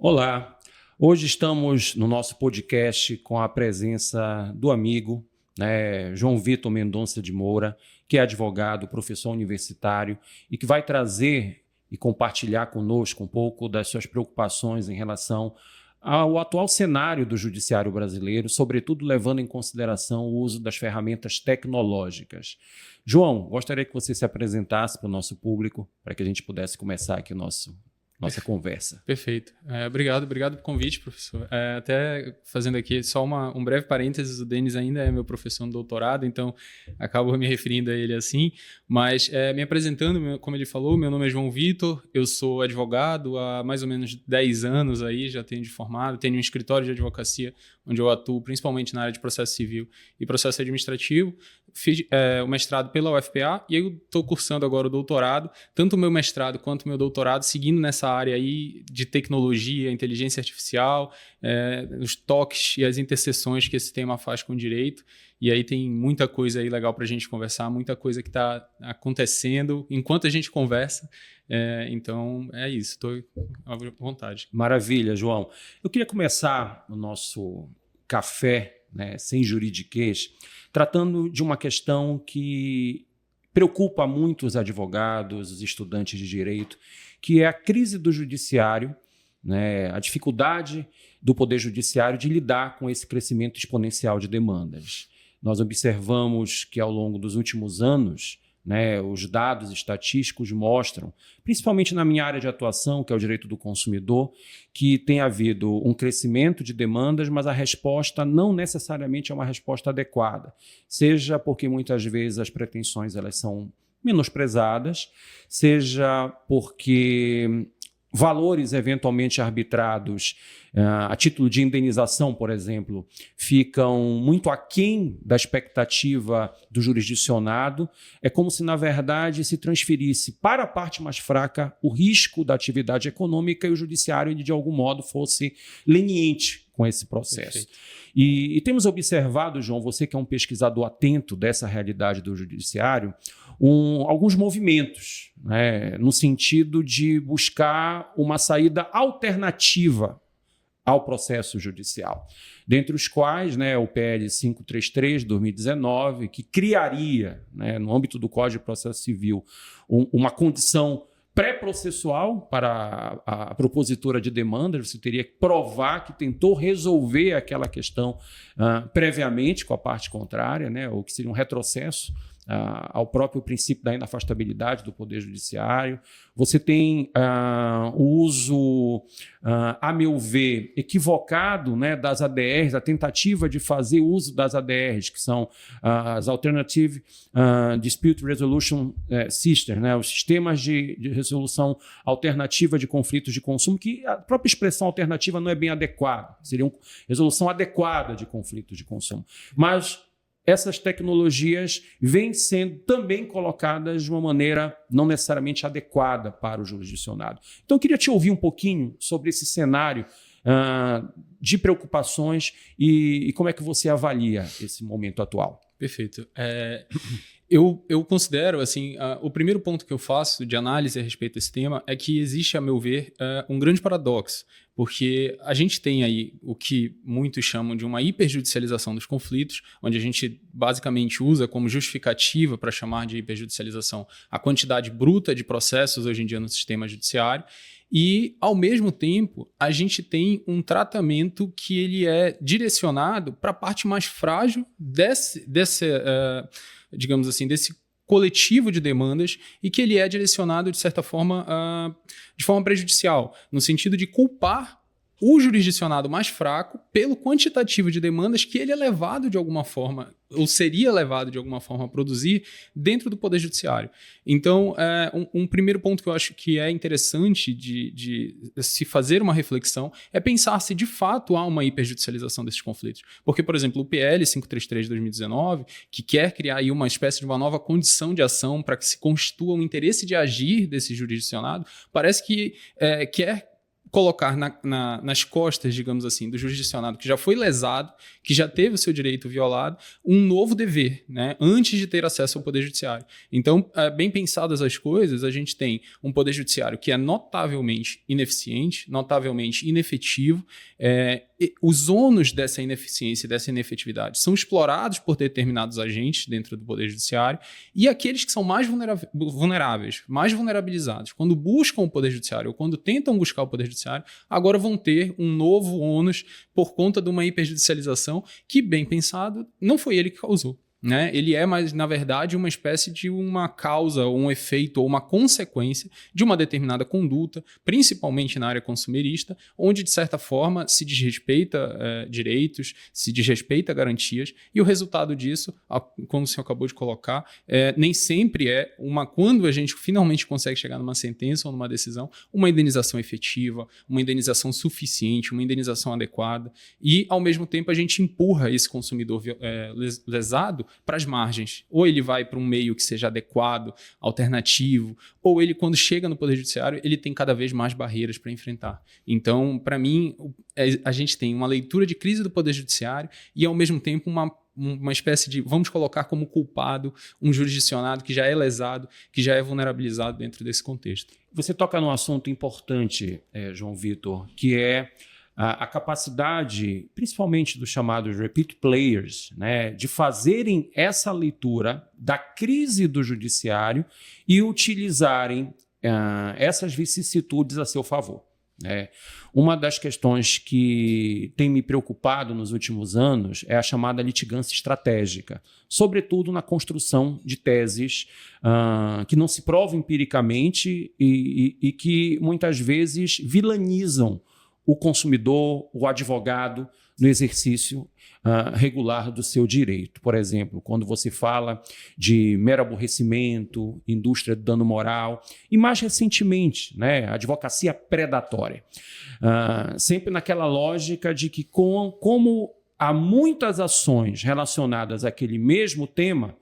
Olá, hoje estamos no nosso podcast com a presença do amigo, João Vitor Mendonça de Moura, que é advogado, professor universitário e que vai trazer e compartilhar conosco um pouco das suas preocupações em relação ao atual cenário do judiciário brasileiro, sobretudo levando em consideração o uso das ferramentas tecnológicas. João, gostaria que você se apresentasse para o nosso público, para que a gente pudesse começar aqui nossa conversa. Perfeito. Obrigado pelo convite, professor. Até fazendo aqui só um breve parênteses, o Denis ainda é meu professor no doutorado, então acabo me referindo a ele assim, mas me apresentando, como ele falou, meu nome é João Vitor, eu sou advogado há mais ou menos 10 anos aí, já tenho de formado, tenho um escritório de advocacia onde eu atuo principalmente na área de processo civil e processo administrativo. Fiz o mestrado pela UFPA e eu estou cursando agora o doutorado, tanto o meu mestrado quanto o meu doutorado, seguindo nessa área aí de tecnologia, inteligência artificial, os toques e as interseções que esse tema faz com o direito. E aí tem muita coisa aí legal para a gente conversar, muita coisa que está acontecendo enquanto a gente conversa. Então é isso, estou à vontade. Maravilha, João. Eu queria começar o nosso café, sem juridiquês, tratando de uma questão que preocupa muito os advogados, os estudantes de direito, que é a crise do judiciário, a dificuldade do Poder Judiciário de lidar com esse crescimento exponencial de demandas. Nós observamos que, ao longo dos últimos anos, os dados estatísticos mostram, principalmente na minha área de atuação, que é o direito do consumidor, que tem havido um crescimento de demandas, mas a resposta não necessariamente é uma resposta adequada, seja porque muitas vezes as pretensões elas são menosprezadas, seja porque valores eventualmente arbitrados a título de indenização, por exemplo, ficam muito aquém da expectativa do jurisdicionado. É como se, na verdade, se transferisse para a parte mais fraca o risco da atividade econômica e o judiciário, de algum modo, fosse leniente com esse processo. E temos observado, João, você que é um pesquisador atento dessa realidade do judiciário, alguns movimentos, no sentido de buscar uma saída alternativa ao processo judicial, dentre os quais o PL 533 de 2019, que criaria, no âmbito do Código de Processo Civil, uma condição pré-processual para a propositora de demanda. Você teria que provar que tentou resolver aquela questão previamente com a parte contrária, ou que seria um retrocesso ao próprio princípio da inafastabilidade do Poder Judiciário. Você tem o uso, a meu ver, equivocado das ADRs, a tentativa de fazer uso das ADRs, que são as Alternative Dispute Resolution Systems, os sistemas de resolução alternativa de conflitos de consumo, que a própria expressão alternativa não é bem adequada, seria uma resolução adequada de conflitos de consumo. Mas essas tecnologias vêm sendo também colocadas de uma maneira não necessariamente adequada para o jurisdicionado. Então, eu queria te ouvir um pouquinho sobre esse cenário de preocupações e como é que você avalia esse momento atual. Perfeito. Eu considero, assim, o primeiro ponto que eu faço de análise a respeito desse tema é que existe, a meu ver, um grande paradoxo, porque a gente tem aí o que muitos chamam de uma hiperjudicialização dos conflitos, onde a gente basicamente usa como justificativa para chamar de hiperjudicialização a quantidade bruta de processos hoje em dia no sistema judiciário. E, ao mesmo tempo, a gente tem um tratamento que ele é direcionado para a parte mais frágil digamos assim, desse coletivo de demandas, e que ele é direcionado, de certa forma, de forma prejudicial, no sentido de culpar o jurisdicionado mais fraco pelo quantitativo de demandas que ele é levado de alguma forma, ou seria levado de alguma forma a produzir dentro do Poder Judiciário. Então, um primeiro ponto que eu acho que é interessante de se fazer uma reflexão é pensar se de fato há uma hiperjudicialização desses conflitos. Porque, por exemplo, o PL 533 de 2019, que quer criar aí uma espécie de uma nova condição de ação para que se constitua um interesse de agir desse jurisdicionado, parece que quer colocar nas costas, digamos assim, do jurisdicionado que já foi lesado, que já teve o seu direito violado, um novo dever, né, antes de ter acesso ao Poder Judiciário. Então, bem pensadas as coisas, a gente tem um Poder Judiciário que é notavelmente ineficiente, notavelmente inefetivo. Os ônus dessa ineficiência e dessa inefetividade são explorados por determinados agentes dentro do Poder Judiciário, e aqueles que são mais vulneráveis, mais vulnerabilizados, quando buscam o Poder Judiciário ou quando tentam buscar o Poder Judiciário, agora vão ter um novo ônus por conta de uma hiperjudicialização que, bem pensado, não foi ele que causou. Né? Ele é, mas na verdade, uma espécie de uma causa, ou um efeito, ou uma consequência de uma determinada conduta, principalmente na área consumerista, onde, de certa forma, se desrespeita direitos, se desrespeita garantias, e o resultado disso, como o senhor acabou de colocar, nem sempre quando a gente finalmente consegue chegar numa sentença ou numa decisão, uma indenização efetiva, uma indenização suficiente, uma indenização adequada, e, ao mesmo tempo, a gente empurra esse consumidor lesado para as margens. Ou ele vai para um meio que seja adequado, alternativo, ou ele, quando chega no Poder Judiciário, ele tem cada vez mais barreiras para enfrentar. Então, para mim, a gente tem uma leitura de crise do Poder Judiciário e, ao mesmo tempo, uma espécie de, vamos colocar como culpado, um jurisdicionado que já é lesado, que já é vulnerabilizado dentro desse contexto. Você toca num assunto importante, João Vitor, que é a capacidade, principalmente dos chamados repeat players, né, de fazerem essa leitura da crise do judiciário e utilizarem essas vicissitudes a seu favor. Uma das questões que tem me preocupado nos últimos anos é a chamada litigância estratégica, sobretudo na construção de teses que não se provam empiricamente e que muitas vezes vilanizam o consumidor, o advogado, no exercício regular do seu direito. Por exemplo, quando você fala de mero aborrecimento, indústria do dano moral e, mais recentemente, né, advocacia predatória. Sempre naquela lógica de que, como há muitas ações relacionadas àquele mesmo tema,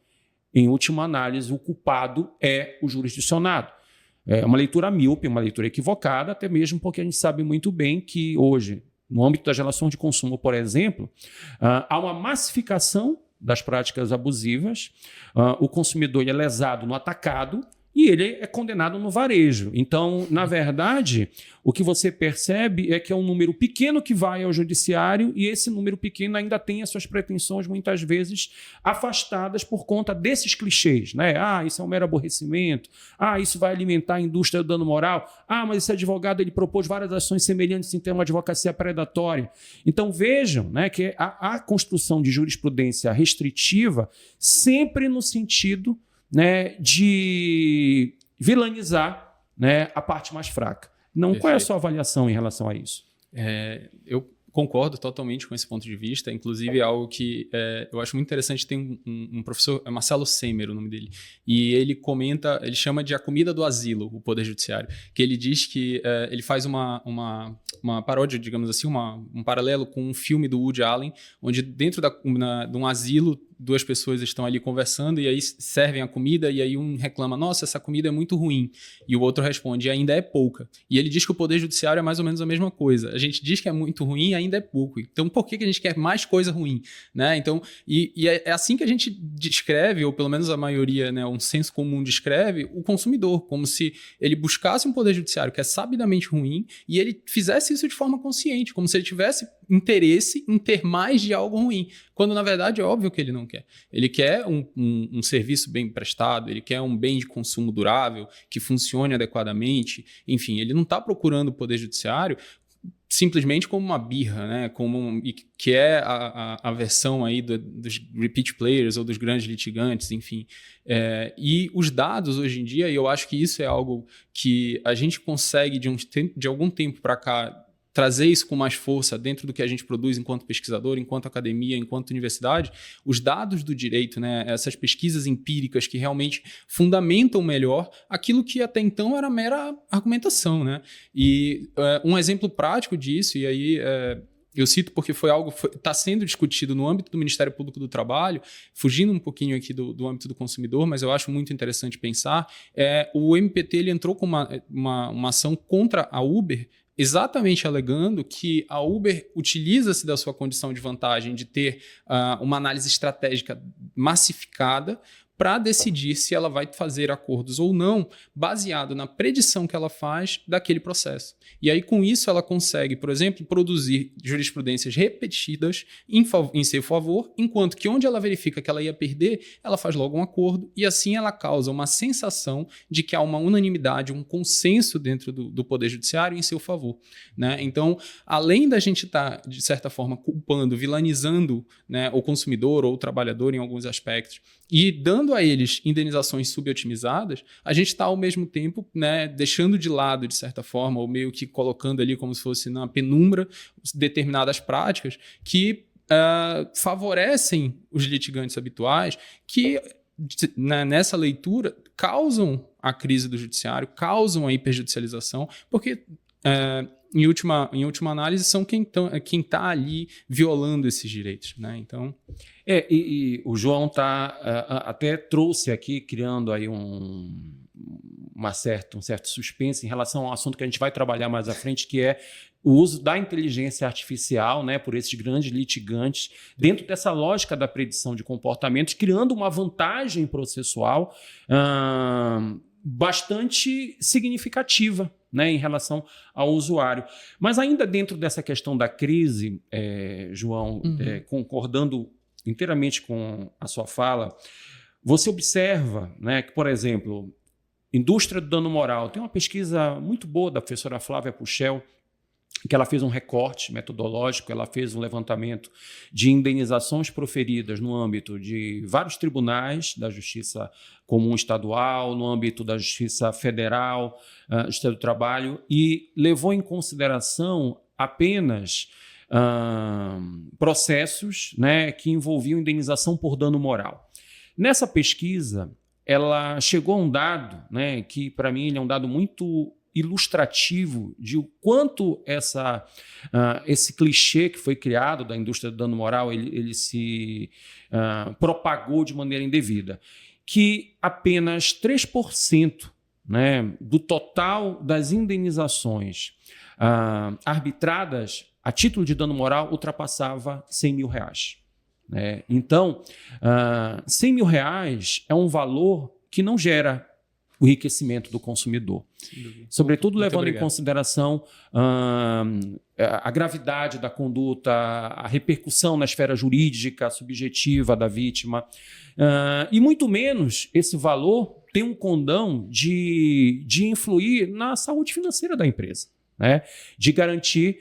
em última análise, o culpado é o jurisdicionado. É uma leitura míope, uma leitura equivocada, até mesmo porque a gente sabe muito bem que hoje, no âmbito das relações de consumo, por exemplo, há uma massificação das práticas abusivas, o consumidor é lesado no atacado e ele é condenado no varejo. Então, na verdade, o que você percebe é que é um número pequeno que vai ao judiciário e esse número pequeno ainda tem as suas pretensões, muitas vezes, afastadas por conta desses clichês. Né? Isso é um mero aborrecimento. Isso vai alimentar a indústria do dano moral. Mas esse advogado ele propôs várias ações semelhantes em termos de advocacia predatória. Então, vejam, né, que a construção de jurisprudência restritiva sempre no sentido, né, de vilanizar, né, a parte mais fraca. Qual é a sua avaliação em relação a isso? Eu concordo totalmente com esse ponto de vista. Inclusive, é algo que eu acho muito interessante. Tem um professor, Marcelo Semer, o nome dele, e ele comenta, ele chama de a comida do asilo, o Poder Judiciário, que ele diz que ele faz uma paródia, digamos assim, um paralelo com um filme do Woody Allen, onde dentro de um asilo, duas pessoas estão ali conversando e aí servem a comida e aí um reclama, nossa, essa comida é muito ruim. E o outro responde, ainda é pouca. E ele diz que o Poder Judiciário é mais ou menos a mesma coisa. A gente diz que é muito ruim e ainda é pouco. Então, por que a gente quer mais coisa ruim? Né? Então, e é assim que a gente descreve, ou pelo menos a maioria, né, um senso comum descreve, o consumidor, como se ele buscasse um Poder Judiciário que é sabidamente ruim e ele fizesse isso de forma consciente, como se ele tivesse interesse em ter mais de algo ruim, quando na verdade é óbvio que ele não quer. Ele quer um serviço bem prestado, ele quer um bem de consumo durável, que funcione adequadamente, enfim, ele não está procurando o Poder Judiciário simplesmente como uma birra, né? Que é a versão aí dos repeat players ou dos grandes litigantes, enfim. E os dados hoje em dia, e eu acho que isso é algo que a gente consegue de algum tempo para cá trazer isso com mais força dentro do que a gente produz enquanto pesquisador, enquanto academia, enquanto universidade, os dados do direito, né, essas pesquisas empíricas que realmente fundamentam melhor aquilo que até então era mera argumentação. Né? E um exemplo prático disso, e aí eu cito porque foi algo que está sendo discutido no âmbito do Ministério Público do Trabalho, fugindo um pouquinho aqui do âmbito do consumidor, mas eu acho muito interessante pensar, o MPT ele entrou com uma ação contra a Uber, exatamente alegando que a Uber utiliza-se da sua condição de vantagem de ter uma análise estratégica massificada para decidir se ela vai fazer acordos ou não, baseado na predição que ela faz daquele processo. E aí, com isso, ela consegue, por exemplo, produzir jurisprudências repetidas em seu favor, enquanto que onde ela verifica que ela ia perder, ela faz logo um acordo, e assim ela causa uma sensação de que há uma unanimidade, um consenso dentro do Poder Judiciário em seu favor. Né? Então, além da gente estar, de certa forma, culpando, vilanizando, né, o consumidor ou o trabalhador em alguns aspectos, e dando a eles indenizações subotimizadas, a gente está, ao mesmo tempo, né, deixando de lado, de certa forma, ou meio que colocando ali como se fosse na penumbra determinadas práticas que favorecem os litigantes habituais, que, nessa leitura, causam a crise do judiciário, causam a hiperjudicialização, porque... Em última análise, são quem está ali violando esses direitos. Né? Então... E o João até trouxe aqui, criando aí um certo suspense em relação ao assunto que a gente vai trabalhar mais à frente, que é o uso da inteligência artificial, né, por esses grandes litigantes, dentro dessa lógica da predição de comportamentos, criando uma vantagem processual bastante significativa, né, em relação ao usuário. Mas ainda dentro dessa questão da crise, João, concordando inteiramente com a sua fala, você observa, né, que, por exemplo, indústria do dano moral, tem uma pesquisa muito boa da professora Flávia Puchel, que ela fez um recorte metodológico, ela fez um levantamento de indenizações proferidas no âmbito de vários tribunais da Justiça Comum Estadual, no âmbito da Justiça Federal, Justiça do Trabalho, e levou em consideração apenas processos, né, que envolviam indenização por dano moral. Nessa pesquisa, ela chegou a um dado, né, que para mim ele é um dado muito ilustrativo de o quanto esse clichê que foi criado da indústria do dano moral ele se propagou de maneira indevida, que apenas 3%, né, do total das indenizações arbitradas a título de dano moral ultrapassava R$100 mil. Né? Então, R$100 mil é um valor que não gera o enriquecimento do consumidor. Sobretudo levando em consideração a gravidade da conduta, a repercussão na esfera jurídica, subjetiva da vítima, e muito menos esse valor tem um condão de influir na saúde financeira da empresa, né? De garantir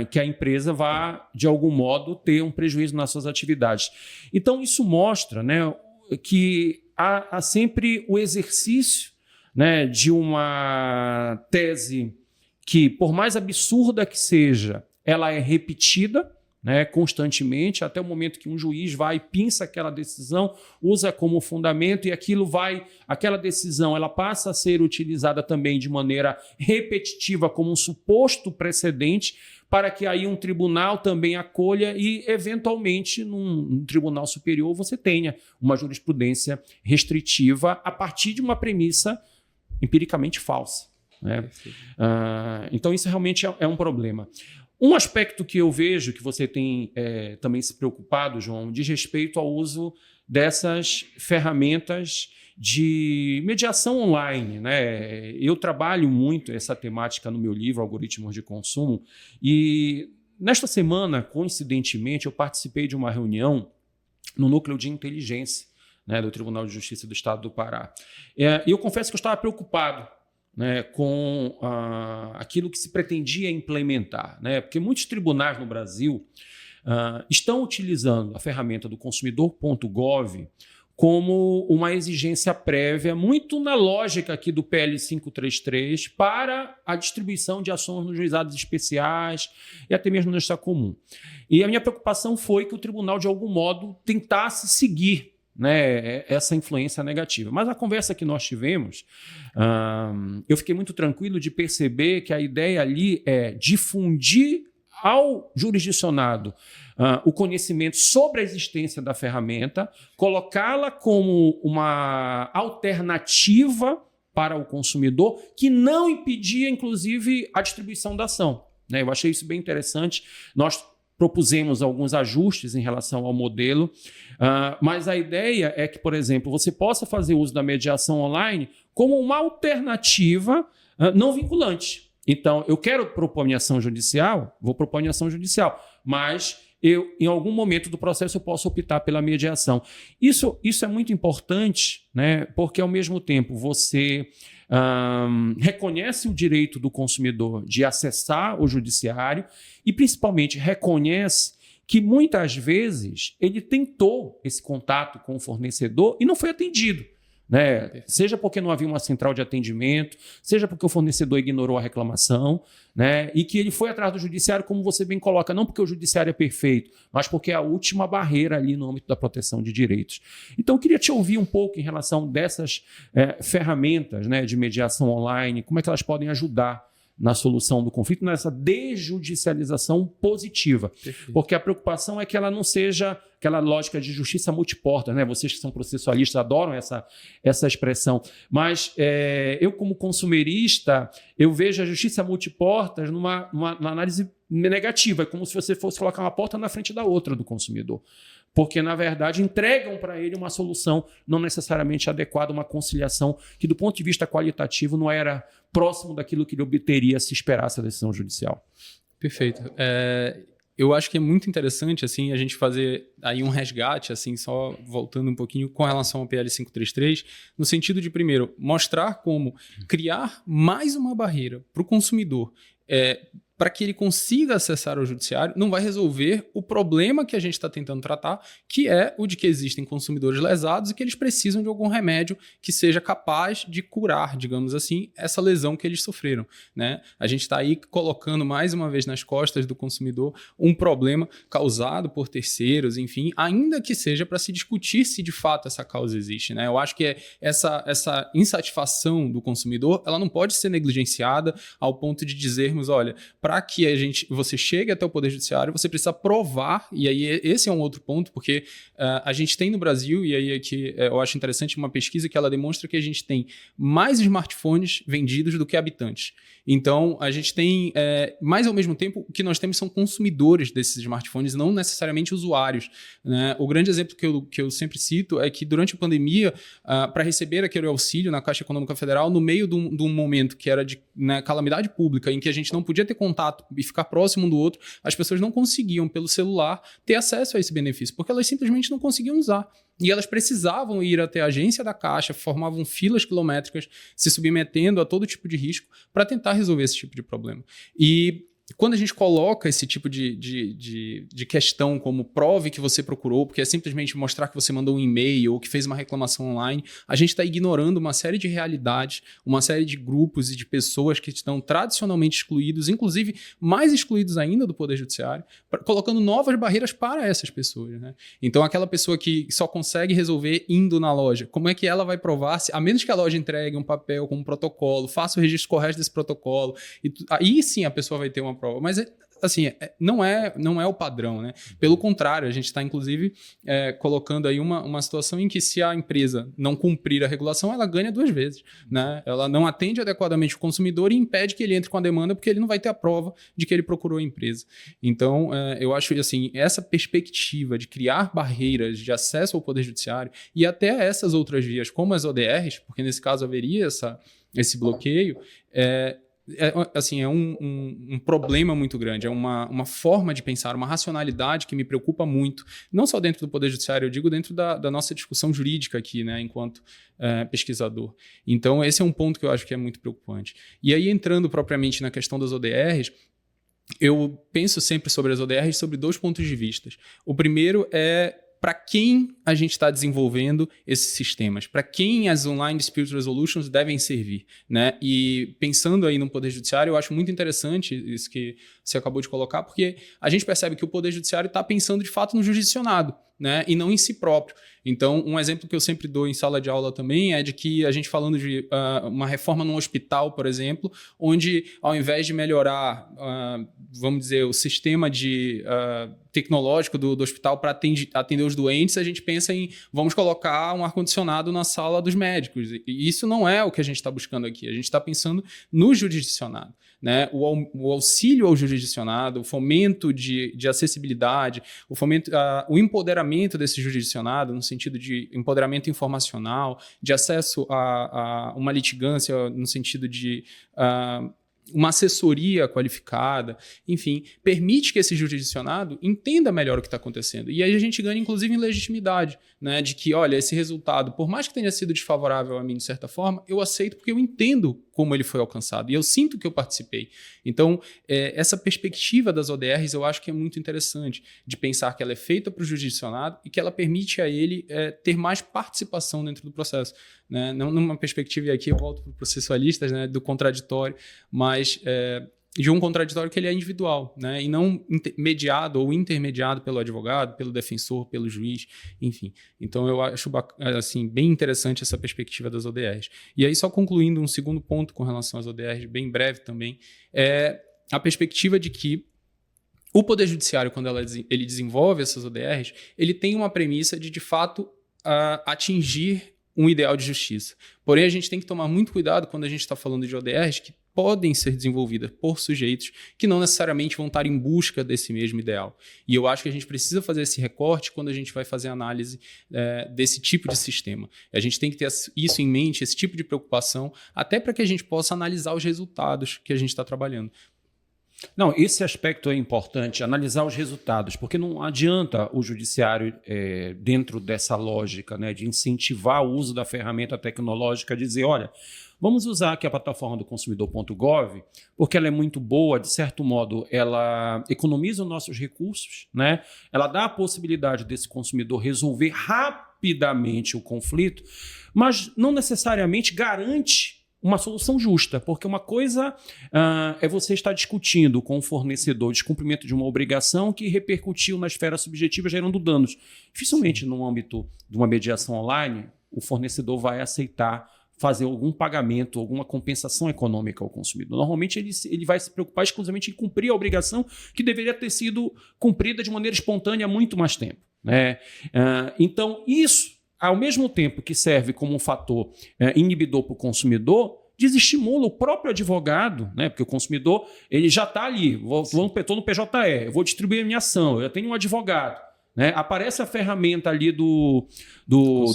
que a empresa vá, de algum modo, ter um prejuízo nas suas atividades. Então, isso mostra, né, que há sempre o exercício, né, de uma tese que, por mais absurda que seja, ela é repetida, né, constantemente, até o momento que um juiz vai e pinça aquela decisão, usa como fundamento e aquela decisão ela passa a ser utilizada também de maneira repetitiva como um suposto precedente para que aí um tribunal também acolha e, eventualmente, num tribunal superior, você tenha uma jurisprudência restritiva a partir de uma premissa empiricamente falsa. Né? Então, isso realmente é um problema. Um aspecto que eu vejo que você tem também se preocupado, João, diz respeito ao uso dessas ferramentas de mediação online, né? Eu trabalho muito essa temática no meu livro, Algoritmos de Consumo, e nesta semana, coincidentemente, eu participei de uma reunião no Núcleo de Inteligência, né, do Tribunal de Justiça do Estado do Pará. E eu confesso que eu estava preocupado, né, com aquilo que se pretendia implementar, né? Porque muitos tribunais no Brasil estão utilizando a ferramenta do consumidor.gov como uma exigência prévia, muito na lógica aqui do PL 533, para a distribuição de ações nos juizados especiais e até mesmo no Justiça Comum. E a minha preocupação foi que o tribunal, de algum modo, tentasse seguir, né, essa influência negativa. Mas a conversa que nós tivemos, eu fiquei muito tranquilo de perceber que a ideia ali é difundir ao jurisdicionado o conhecimento sobre a existência da ferramenta, colocá-la como uma alternativa, para o consumidor, que não impedia, inclusive, a distribuição da ação. Né? Eu achei isso bem interessante. Nós propusemos alguns ajustes em relação ao modelo, mas a ideia é que, por exemplo, você possa fazer uso da mediação online como uma alternativa não vinculante. Então, eu quero propor minha ação judicial, vou propor minha ação judicial, mas em algum momento do processo, eu posso optar pela mediação. Isso é muito importante, né? Porque, ao mesmo tempo, você reconhece o direito do consumidor de acessar o judiciário e, principalmente, reconhece que, muitas vezes, ele tentou esse contato com o fornecedor e não foi atendido. Né? Seja porque não havia uma central de atendimento, seja porque o fornecedor ignorou a reclamação, né? E que ele foi atrás do judiciário, como você bem coloca, não porque o judiciário é perfeito, mas porque é a última barreira ali no âmbito da proteção de direitos. Então, eu queria te ouvir um pouco em relação dessas ferramentas, né, de mediação online, como é que elas podem ajudar na solução do conflito, nessa desjudicialização positiva. Perfeito. Porque a preocupação é que ela não seja aquela lógica de justiça multiportas, né? Vocês que são processualistas adoram essa expressão. Mas eu, como consumerista, eu vejo a justiça multiportas numa análise negativa. É como se você fosse colocar uma porta na frente da outra do consumidor. Porque, na verdade, entregam para ele uma solução não necessariamente adequada, uma conciliação que, do ponto de vista qualitativo, não era próximo daquilo que ele obteria se esperasse a decisão judicial. Perfeito. Eu acho que é muito interessante assim, a gente fazer aí um resgate, assim, só voltando um pouquinho com relação ao PL 533, no sentido de, primeiro, mostrar como criar mais uma barreira para o consumidor para que ele consiga acessar o judiciário, não vai resolver o problema que a gente está tentando tratar, que é o de que existem consumidores lesados e que eles precisam de algum remédio que seja capaz de curar, digamos assim, essa lesão que eles sofreram. Né? A gente está aí colocando mais uma vez nas costas do consumidor um problema causado por terceiros, enfim, ainda que seja para se discutir se de fato essa causa existe. Né? Eu acho que essa insatisfação do consumidor, ela não pode ser negligenciada ao ponto de dizermos, olha, para que você chegue até o Poder Judiciário, você precisa provar, e aí esse é um outro ponto, porque a gente tem no Brasil, e aí aqui eu acho interessante uma pesquisa que ela demonstra que a gente tem mais smartphones vendidos do que habitantes. Então, a gente tem, mas ao mesmo tempo, o que nós temos são consumidores desses smartphones, não necessariamente usuários. Né? O grande exemplo que eu sempre cito é que durante a pandemia, para receber aquele auxílio na Caixa Econômica Federal, no meio de um momento que era de calamidade pública, em que a gente não podia ter contato e ficar próximo um do outro, as pessoas não conseguiam, pelo celular, ter acesso a esse benefício, porque elas simplesmente não conseguiam usar. E elas precisavam ir até a agência da Caixa, formavam filas quilométricas, se submetendo a todo tipo de risco para tentar resolver esse tipo de problema. E quando a gente coloca esse tipo de questão como prove que você procurou, porque é simplesmente mostrar que você mandou um e-mail ou que fez uma reclamação online, a gente está ignorando uma série de realidades, uma série de grupos e de pessoas que estão tradicionalmente excluídos, inclusive mais excluídos ainda do Poder Judiciário, colocando novas barreiras para essas pessoas. Né? Então, aquela pessoa que só consegue resolver indo na loja, como é que ela vai provar, a menos que a loja entregue um papel com um protocolo, faça o registro correto desse protocolo, aí sim a pessoa vai ter uma prova, mas assim, não é o padrão, né? Pelo contrário, a gente está inclusive colocando aí uma situação em que se a empresa não cumprir a regulação, ela ganha duas vezes, né? Ela não atende adequadamente o consumidor e impede que ele entre com a demanda porque ele não vai ter a prova de que ele procurou a empresa. Então, eu acho assim, essa perspectiva de criar barreiras de acesso ao Poder Judiciário e até essas outras vias, como as ODRs, porque nesse caso haveria esse bloqueio, é um problema muito grande, é uma forma de pensar, uma racionalidade que me preocupa muito, não só dentro do Poder Judiciário, eu digo dentro da nossa discussão jurídica aqui, né, enquanto pesquisador. Então, esse é um ponto que eu acho que é muito preocupante. E aí, entrando propriamente na questão das ODRs, eu penso sempre sobre as ODRs sobre dois pontos de vista. O primeiro é para quem a gente está desenvolvendo esses sistemas, para quem as Online Dispute Resolutions devem servir. Né? E pensando aí no Poder Judiciário, eu acho muito interessante isso que você acabou de colocar, porque a gente percebe que o Poder Judiciário está pensando de fato no jurisdicionado, né, e não em si próprio. Então, um exemplo que eu sempre dou em sala de aula também é de que a gente falando de uma reforma num hospital, por exemplo, onde ao invés de melhorar, vamos dizer, o sistema tecnológico do hospital para atender os doentes, a gente pensa em vamos colocar um ar-condicionado na sala dos médicos. E isso não é o que a gente está buscando aqui. A gente está pensando no jurisdicionado, né? O auxílio ao jurisdicionado, o fomento de acessibilidade, o empoderamento desse jurisdicionado, no sentido de empoderamento informacional, de acesso a uma litigância, no sentido de uma assessoria qualificada, enfim, permite que esse jurisdicionado entenda melhor o que está acontecendo. E aí a gente ganha, inclusive, em legitimidade, né? De que, olha, esse resultado, por mais que tenha sido desfavorável a mim, de certa forma, eu aceito porque eu entendo como ele foi alcançado e eu sinto que eu participei. Então, essa perspectiva das ODRs eu acho que é muito interessante, de pensar que ela é feita para o jurisdicionado e que ela permite a ele ter mais participação dentro do processo, né? Não numa perspectiva, e aqui eu volto para os processualistas, né, do contraditório, mas de um contraditório que ele é individual, né, e não mediado ou intermediado pelo advogado, pelo defensor, pelo juiz, enfim. Então eu acho assim, bem interessante essa perspectiva das ODRs. E aí, só concluindo um segundo ponto com relação às ODRs, bem breve também, é a perspectiva de que o Poder Judiciário, quando ele desenvolve essas ODRs, ele tem uma premissa de fato, atingir um ideal de justiça. Porém, a gente tem que tomar muito cuidado quando a gente está falando de ODRs que podem ser desenvolvidas por sujeitos que não necessariamente vão estar em busca desse mesmo ideal. E eu acho que a gente precisa fazer esse recorte quando a gente vai fazer análise desse tipo de sistema. A gente tem que ter isso em mente, esse tipo de preocupação, até para que a gente possa analisar os resultados que a gente está trabalhando. Não, esse aspecto é importante, analisar os resultados, porque não adianta o judiciário, dentro dessa lógica, né, de incentivar o uso da ferramenta tecnológica, dizer, olha, vamos usar aqui a plataforma do consumidor.gov, porque ela é muito boa, de certo modo, ela economiza os nossos recursos, né? Ela dá a possibilidade desse consumidor resolver rapidamente o conflito, mas não necessariamente garante uma solução justa, porque uma coisa é você estar discutindo com o fornecedor o descumprimento de uma obrigação que repercutiu na esfera subjetiva, gerando danos. Dificilmente, no âmbito de uma mediação online, o fornecedor vai aceitar fazer algum pagamento, alguma compensação econômica ao consumidor. Normalmente, ele vai se preocupar exclusivamente em cumprir a obrigação que deveria ter sido cumprida de maneira espontânea há muito mais tempo, né? Então, isso, ao mesmo tempo que serve como um fator inibidor para o consumidor, desestimula o próprio advogado, né? Porque o consumidor ele já está ali, estou no PJE, eu vou distribuir a minha ação, eu já tenho um advogado, né? Aparece a ferramenta ali do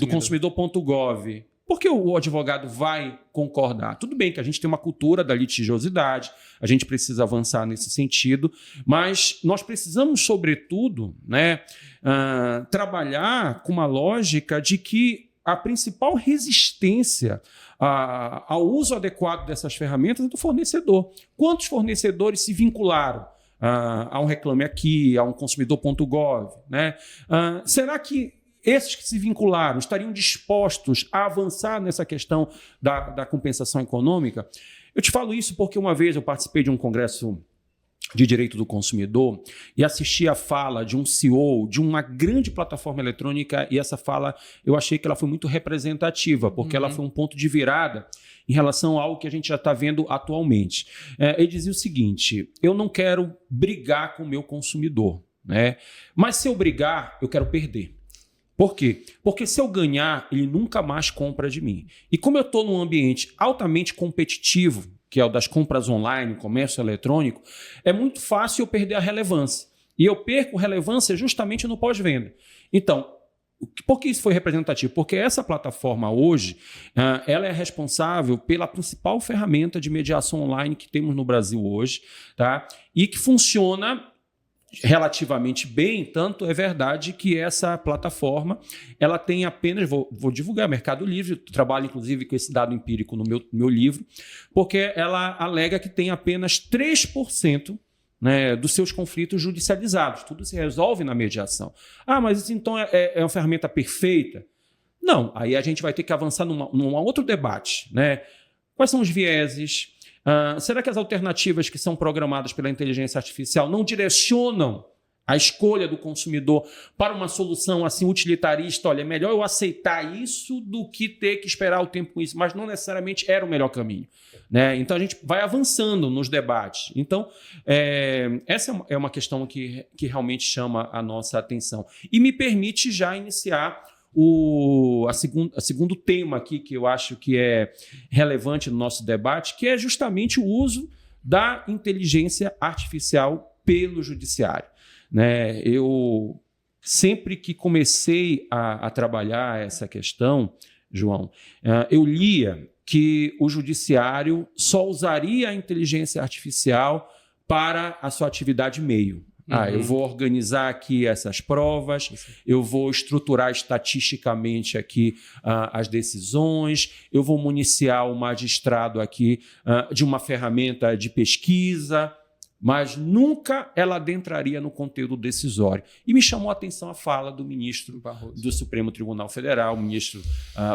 consumidor.gov. Por que o advogado vai concordar? Tudo bem que a gente tem uma cultura da litigiosidade, a gente precisa avançar nesse sentido, mas nós precisamos, sobretudo, né, trabalhar com uma lógica de que a principal resistência ao uso adequado dessas ferramentas é do fornecedor. Quantos fornecedores se vincularam a um Reclame Aqui, a um consumidor.gov, né? Será que esses que se vincularam estariam dispostos a avançar nessa questão da compensação econômica? Eu te falo isso porque uma vez eu participei de um congresso de direito do consumidor e assisti a fala de um CEO de uma grande plataforma eletrônica, e essa fala eu achei que ela foi muito representativa, porque ela foi um ponto de virada em relação a algo que a gente já está vendo atualmente. Ele dizia o seguinte: eu não quero brigar com o meu consumidor, né? Mas se eu brigar, eu quero perder. Por quê? Porque se eu ganhar, ele nunca mais compra de mim. E como eu estou num ambiente altamente competitivo, que é o das compras online, comércio eletrônico, é muito fácil eu perder a relevância. E eu perco relevância justamente no pós-venda. Então, por que isso foi representativo? Porque essa plataforma hoje, ela é responsável pela principal ferramenta de mediação online que temos no Brasil hoje, tá? E que funciona relativamente bem. Tanto é verdade que essa plataforma ela tem apenas, vou divulgar, Mercado Livre, trabalho inclusive com esse dado empírico no meu livro, porque ela alega que tem apenas 3%, né, dos seus conflitos judicializados. Tudo se resolve na mediação. Mas isso então é uma ferramenta perfeita? Não, aí a gente vai ter que avançar num outro debate, né? Quais são os vieses? Será que as alternativas que são programadas pela inteligência artificial não direcionam a escolha do consumidor para uma solução assim utilitarista? Olha, é melhor eu aceitar isso do que ter que esperar o tempo com isso, mas não necessariamente era o melhor caminho, né? Então a gente vai avançando nos debates. Então, essa é uma questão que realmente chama a nossa atenção. E me permite já iniciar o segundo tema aqui, que eu acho que é relevante no nosso debate, que é justamente o uso da inteligência artificial pelo judiciário. Né? Eu sempre que comecei a trabalhar essa questão, João, eu lia que o judiciário só usaria a inteligência artificial para a sua atividade meio. Eu vou organizar aqui essas provas, eu vou estruturar estatisticamente aqui as decisões, eu vou municiar o magistrado aqui de uma ferramenta de pesquisa, mas nunca ela adentraria no conteúdo decisório. E me chamou a atenção a fala do ministro do Supremo Tribunal Federal, o ministro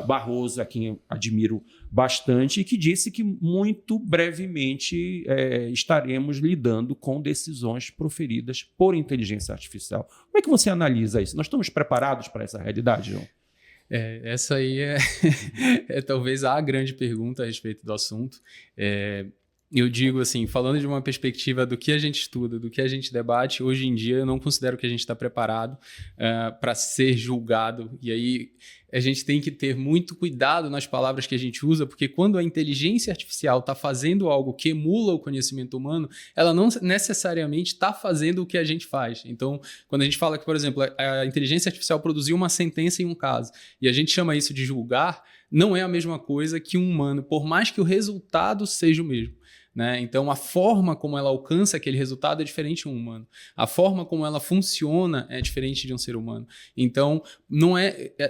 Barroso, a quem eu admiro bastante, e que disse que muito brevemente estaremos lidando com decisões proferidas por inteligência artificial. Como é que você analisa isso? Nós estamos preparados para essa realidade, João? Essa aí é talvez a grande pergunta a respeito do assunto. Eu digo assim, falando de uma perspectiva do que a gente estuda, do que a gente debate, hoje em dia eu não considero que a gente está preparado para ser julgado. E aí a gente tem que ter muito cuidado nas palavras que a gente usa, porque quando a inteligência artificial está fazendo algo que emula o conhecimento humano, ela não necessariamente está fazendo o que a gente faz. Então, quando a gente fala que, por exemplo, a inteligência artificial produziu uma sentença em um caso, e a gente chama isso de julgar, não é a mesma coisa que um humano, por mais que o resultado seja o mesmo. Né? Então, a forma como ela alcança aquele resultado é diferente de um humano. A forma como ela funciona é diferente de um ser humano. Então, não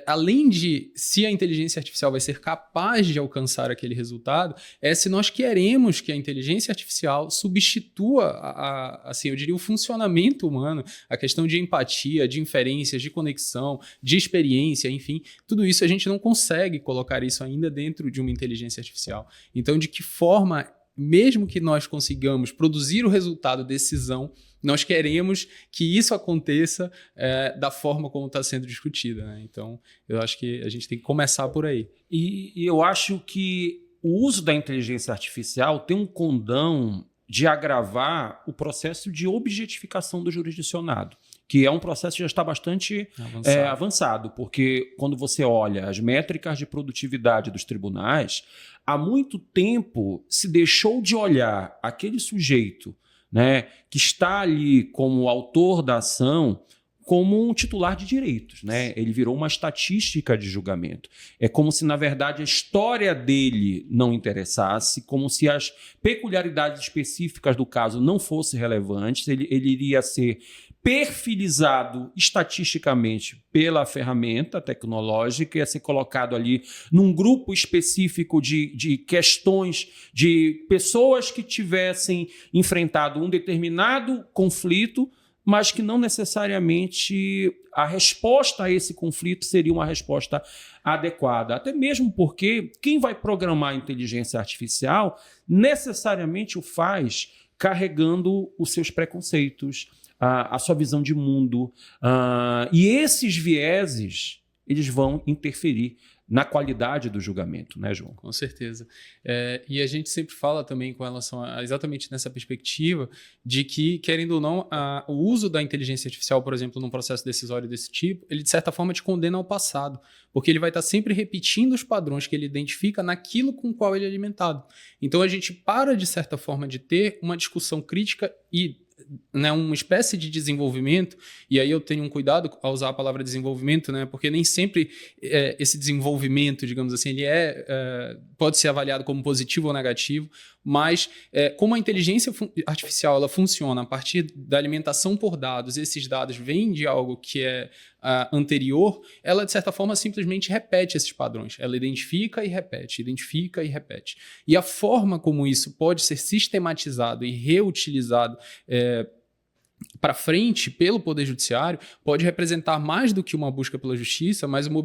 além de se a inteligência artificial vai ser capaz de alcançar aquele resultado, se nós queremos que a inteligência artificial substitua, assim, eu diria, o funcionamento humano, a questão de empatia, de inferências, de conexão, de experiência, enfim, tudo isso a gente não consegue colocar isso ainda dentro de uma inteligência artificial. Então, de que forma, mesmo que nós consigamos produzir o resultado decisão, nós queremos que isso aconteça da forma como está sendo discutida. Né? Então, eu acho que a gente tem que começar por aí. E eu acho que o uso da inteligência artificial tem um condão de agravar o processo de objetificação do jurisdicionado, que é um processo que já está bastante avançado, porque quando você olha as métricas de produtividade dos tribunais, há muito tempo se deixou de olhar aquele sujeito, né, que está ali como autor da ação como um titular de direitos, né? Ele virou uma estatística de julgamento. É como se, na verdade, a história dele não interessasse, como se as peculiaridades específicas do caso não fossem relevantes, ele iria ser perfilizado estatisticamente pela ferramenta tecnológica, ia ser colocado ali num grupo específico de questões de pessoas que tivessem enfrentado um determinado conflito, mas que não necessariamente a resposta a esse conflito seria uma resposta adequada. Até mesmo porque quem vai programar a inteligência artificial necessariamente o faz carregando os seus preconceitos, a sua visão de mundo. E esses vieses, eles vão interferir na qualidade do julgamento, né, João? Com certeza. E a gente sempre fala também com relação a exatamente nessa perspectiva de que, querendo ou não, o uso da inteligência artificial, por exemplo, num processo decisório desse tipo, ele de certa forma te condena ao passado, porque ele vai estar sempre repetindo os padrões que ele identifica naquilo com o qual ele é alimentado. Então a gente para, de certa forma, de ter uma discussão crítica e uma espécie de desenvolvimento, e aí eu tenho um cuidado ao usar a palavra desenvolvimento, né, porque nem sempre esse desenvolvimento, digamos assim, ele pode ser avaliado como positivo ou negativo, mas como a inteligência artificial ela funciona a partir da alimentação por dados, esses dados vêm de algo que é anterior, ela de certa forma simplesmente repete esses padrões, ela identifica e repete, e a forma como isso pode ser sistematizado e reutilizado para frente pelo Poder Judiciário pode representar mais do que uma busca pela justiça, mas uma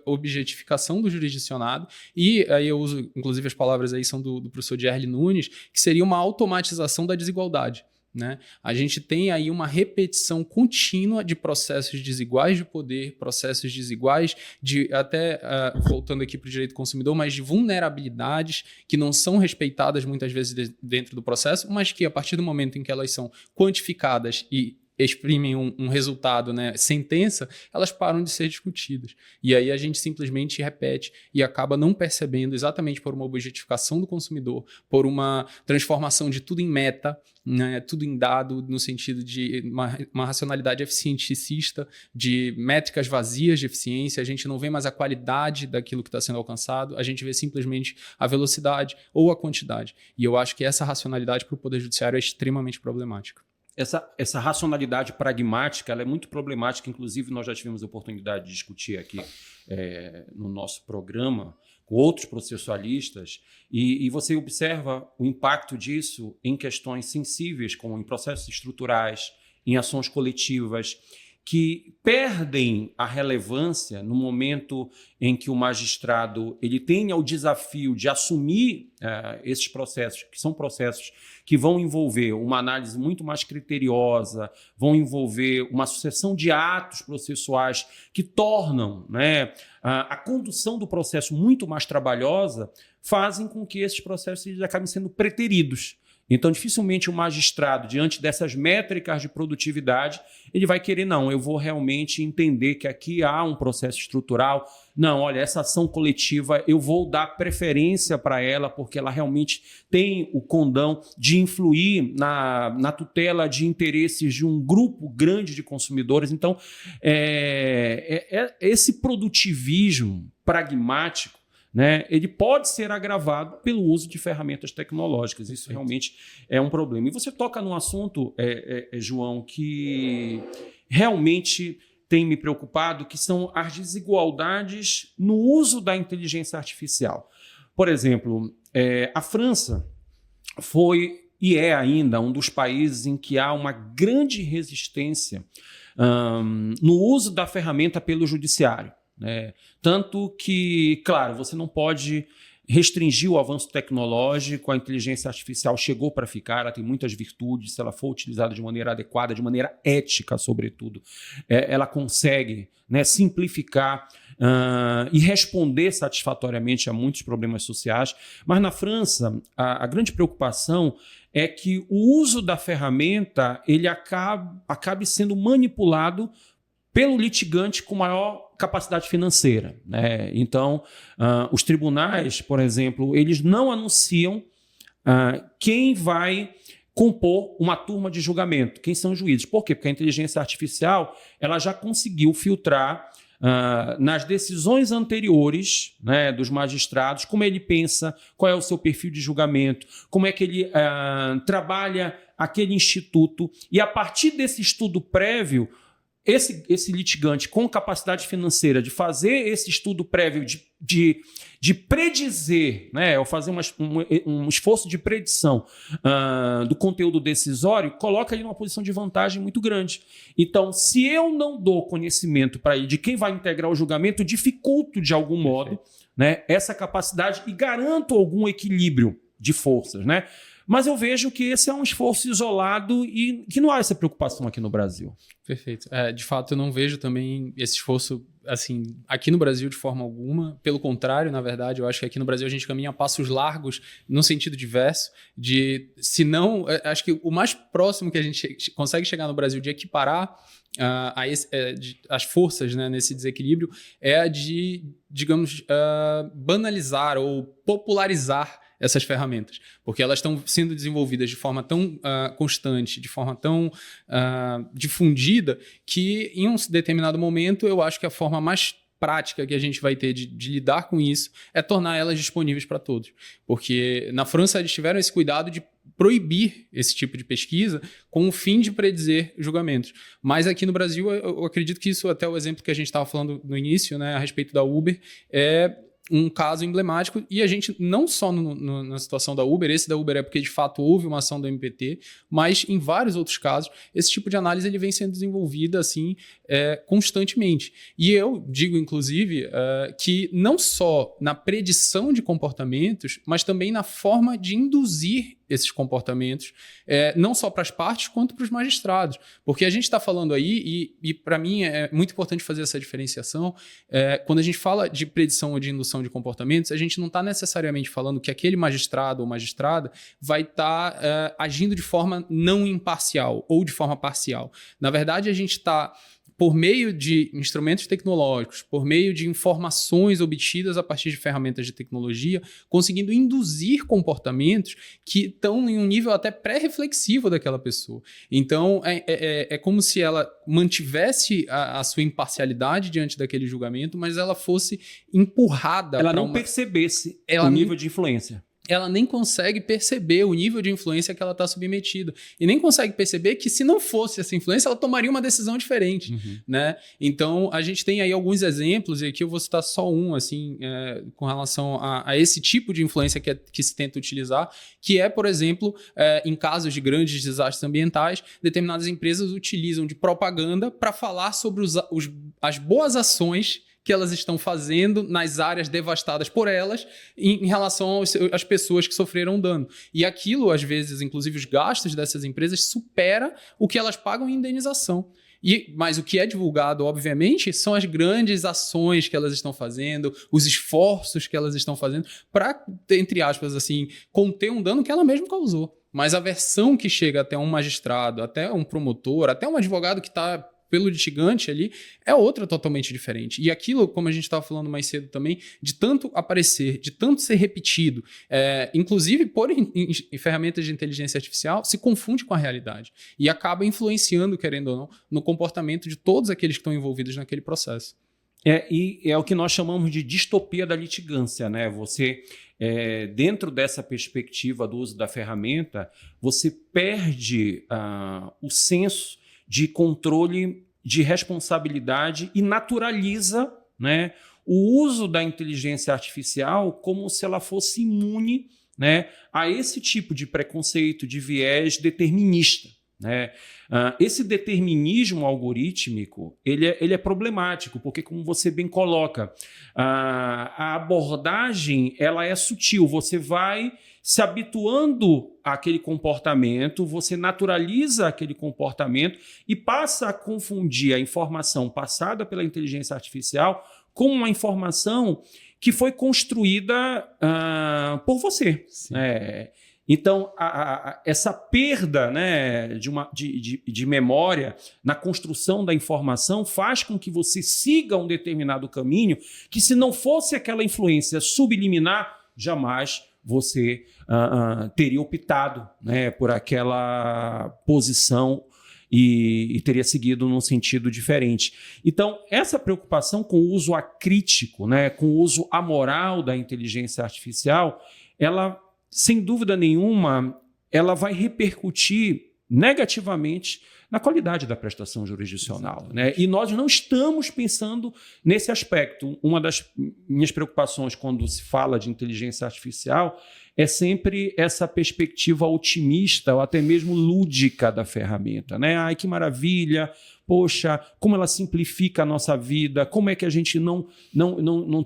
objetificação do jurisdicionado, e aí eu uso, inclusive as palavras aí são do professor Gerli Nunes, que seria uma automatização da desigualdade. Né? A gente tem aí uma repetição contínua de processos desiguais de poder, processos desiguais de, até voltando aqui para o direito do consumidor, mas de vulnerabilidades que não são respeitadas muitas vezes dentro do processo, mas que a partir do momento em que elas são quantificadas e exprimem um resultado, né, sentença, elas param de ser discutidas. E aí a gente simplesmente repete e acaba não percebendo, exatamente por uma objetificação do consumidor, por uma transformação de tudo em meta, né, tudo em dado, no sentido de uma racionalidade eficienticista, de métricas vazias de eficiência. A gente não vê mais a qualidade daquilo que está sendo alcançado, a gente vê simplesmente a velocidade ou a quantidade. E eu acho que essa racionalidade para o Poder Judiciário é extremamente problemática. Essa racionalidade pragmática ela é muito problemática, inclusive nós já tivemos a oportunidade de discutir aqui no nosso programa com outros processualistas, e você observa o impacto disso em questões sensíveis, como em processos estruturais, em ações coletivas, que perdem a relevância no momento em que o magistrado ele tenha o desafio de assumir esses processos, que são processos que vão envolver uma análise muito mais criteriosa, vão envolver uma sucessão de atos processuais que tornam, né, a condução do processo muito mais trabalhosa, fazem com que esses processos eles acabem sendo preteridos. Então, dificilmente o magistrado, diante dessas métricas de produtividade, ele vai querer, não, eu vou realmente entender que aqui há um processo estrutural. Não, olha, essa ação coletiva, eu vou dar preferência para ela, porque ela realmente tem o condão de influir na tutela de interesses de um grupo grande de consumidores. Então, esse produtivismo pragmático, né, ele pode ser agravado pelo uso de ferramentas tecnológicas. Isso realmente é um problema. E você toca num assunto, João, que realmente tem me preocupado, que são as desigualdades no uso da inteligência artificial. Por exemplo, a França foi e é ainda um dos países em que há uma grande resistência no uso da ferramenta pelo judiciário. Tanto que, claro, você não pode restringir o avanço tecnológico, a inteligência artificial chegou para ficar, ela tem muitas virtudes, se ela for utilizada de maneira adequada, de maneira ética, sobretudo, ela consegue, né, simplificar e responder satisfatoriamente a muitos problemas sociais. Mas na França, a grande preocupação é que o uso da ferramenta ele acabe sendo manipulado pelo litigante com maior capacidade financeira, né? Então, os tribunais, por exemplo, eles não anunciam quem vai compor uma turma de julgamento, quem são os juízes. Por quê? Porque a inteligência artificial ela já conseguiu filtrar nas decisões anteriores, né, dos magistrados, como ele pensa, qual é o seu perfil de julgamento, como é que ele trabalha aquele instituto, e a partir desse estudo prévio, esse litigante com capacidade financeira de fazer esse estudo prévio, de predizer, né, ou fazer um esforço de predição do conteúdo decisório, coloca ele numa posição de vantagem muito grande. Então, se eu não dou conhecimento para ele de quem vai integrar o julgamento, dificulto de algum modo, né, essa capacidade e garanto algum equilíbrio de forças, né? Mas eu vejo que esse é um esforço isolado e que não há essa preocupação aqui no Brasil. Perfeito. De fato, eu não vejo também esse esforço assim, aqui no Brasil de forma alguma. Pelo contrário, na verdade, eu acho que aqui no Brasil a gente caminha a passos largos no sentido diverso se não, acho que o mais próximo que a gente consegue chegar no Brasil de equiparar as forças, né, nesse desequilíbrio é a de, digamos, banalizar ou popularizar essas ferramentas, porque elas estão sendo desenvolvidas de forma tão constante, de forma tão difundida, que em um determinado momento eu acho que a forma mais prática que a gente vai ter de lidar com isso é tornar elas disponíveis para todos. Porque na França eles tiveram esse cuidado de proibir esse tipo de pesquisa com o fim de predizer julgamentos. Mas aqui no Brasil eu acredito que isso, até o exemplo que a gente estava falando no início, né, a respeito da Uber, um caso emblemático, e a gente, não só na situação da Uber, esse da Uber é porque de fato houve uma ação do MPT, mas em vários outros casos, esse tipo de análise ele vem sendo desenvolvida assim, constantemente. E eu digo, inclusive, que não só na predição de comportamentos, mas também na forma de induzir esses comportamentos, não só para as partes, quanto para os magistrados. Porque a gente está falando aí, e para mim é muito importante fazer essa diferenciação, quando a gente fala de predição ou de indução de comportamentos, a gente não está necessariamente falando que aquele magistrado ou magistrada vai estar agindo de forma não imparcial ou de forma parcial. Na verdade, a gente está, por meio de instrumentos tecnológicos, por meio de informações obtidas a partir de ferramentas de tecnologia, conseguindo induzir comportamentos que estão em um nível até pré-reflexivo daquela pessoa. Então, é como se ela mantivesse a sua imparcialidade diante daquele julgamento, mas ela fosse empurrada. Ela não percebesse o nível de influência. Ela nem consegue perceber o nível de influência que ela está submetida. E nem consegue perceber que, se não fosse essa influência, ela tomaria uma decisão diferente. Né? Então, a gente tem aí alguns exemplos, e aqui eu vou citar só um, assim, com relação a esse tipo de influência que se tenta utilizar, que é, por exemplo, em casos de grandes desastres ambientais, determinadas empresas utilizam de propaganda para falar sobre as boas ações que elas estão fazendo nas áreas devastadas por elas em relação às pessoas que sofreram dano. E aquilo, às vezes, inclusive os gastos dessas empresas, supera o que elas pagam em indenização. Mas o que é divulgado, obviamente, são as grandes ações que elas estão fazendo, os esforços que elas estão fazendo para, entre aspas, assim, conter um dano que ela mesma causou. Mas a versão que chega até um magistrado, até um promotor, até um advogado que está pelo litigante ali, é outra totalmente diferente. E aquilo, como a gente estava falando mais cedo também, de tanto aparecer, de tanto ser repetido, inclusive por em ferramentas de inteligência artificial, se confunde com a realidade e acaba influenciando, querendo ou não, no comportamento de todos aqueles que estão envolvidos naquele processo. E é o que nós chamamos de distopia da litigância, né? Você, dentro dessa perspectiva do uso da ferramenta, você perde o senso de controle, de responsabilidade e naturaliza, né, o uso da inteligência artificial como se ela fosse imune, né, a esse tipo de preconceito, de viés determinista. Né? Esse determinismo algorítmico ele é problemático, porque, como você bem coloca, a abordagem ela é sutil. Você vai se habituando àquele comportamento, você naturaliza aquele comportamento e passa a confundir a informação passada pela inteligência artificial com uma informação que foi construída por você. Então, essa perda, né, de memória na construção da informação faz com que você siga um determinado caminho que, se não fosse aquela influência subliminar, jamais você teria optado, né, por aquela posição e teria seguido num sentido diferente. Então, essa preocupação com o uso acrítico, né, com o uso amoral da inteligência artificial, ela, sem dúvida nenhuma, ela vai repercutir negativamente na qualidade da prestação jurisdicional. Né? E nós não estamos pensando nesse aspecto. Uma das minhas preocupações quando se fala de inteligência artificial é sempre essa perspectiva otimista ou até mesmo lúdica da ferramenta. Né? Ai, que maravilha! Poxa, como ela simplifica a nossa vida, como é que a gente não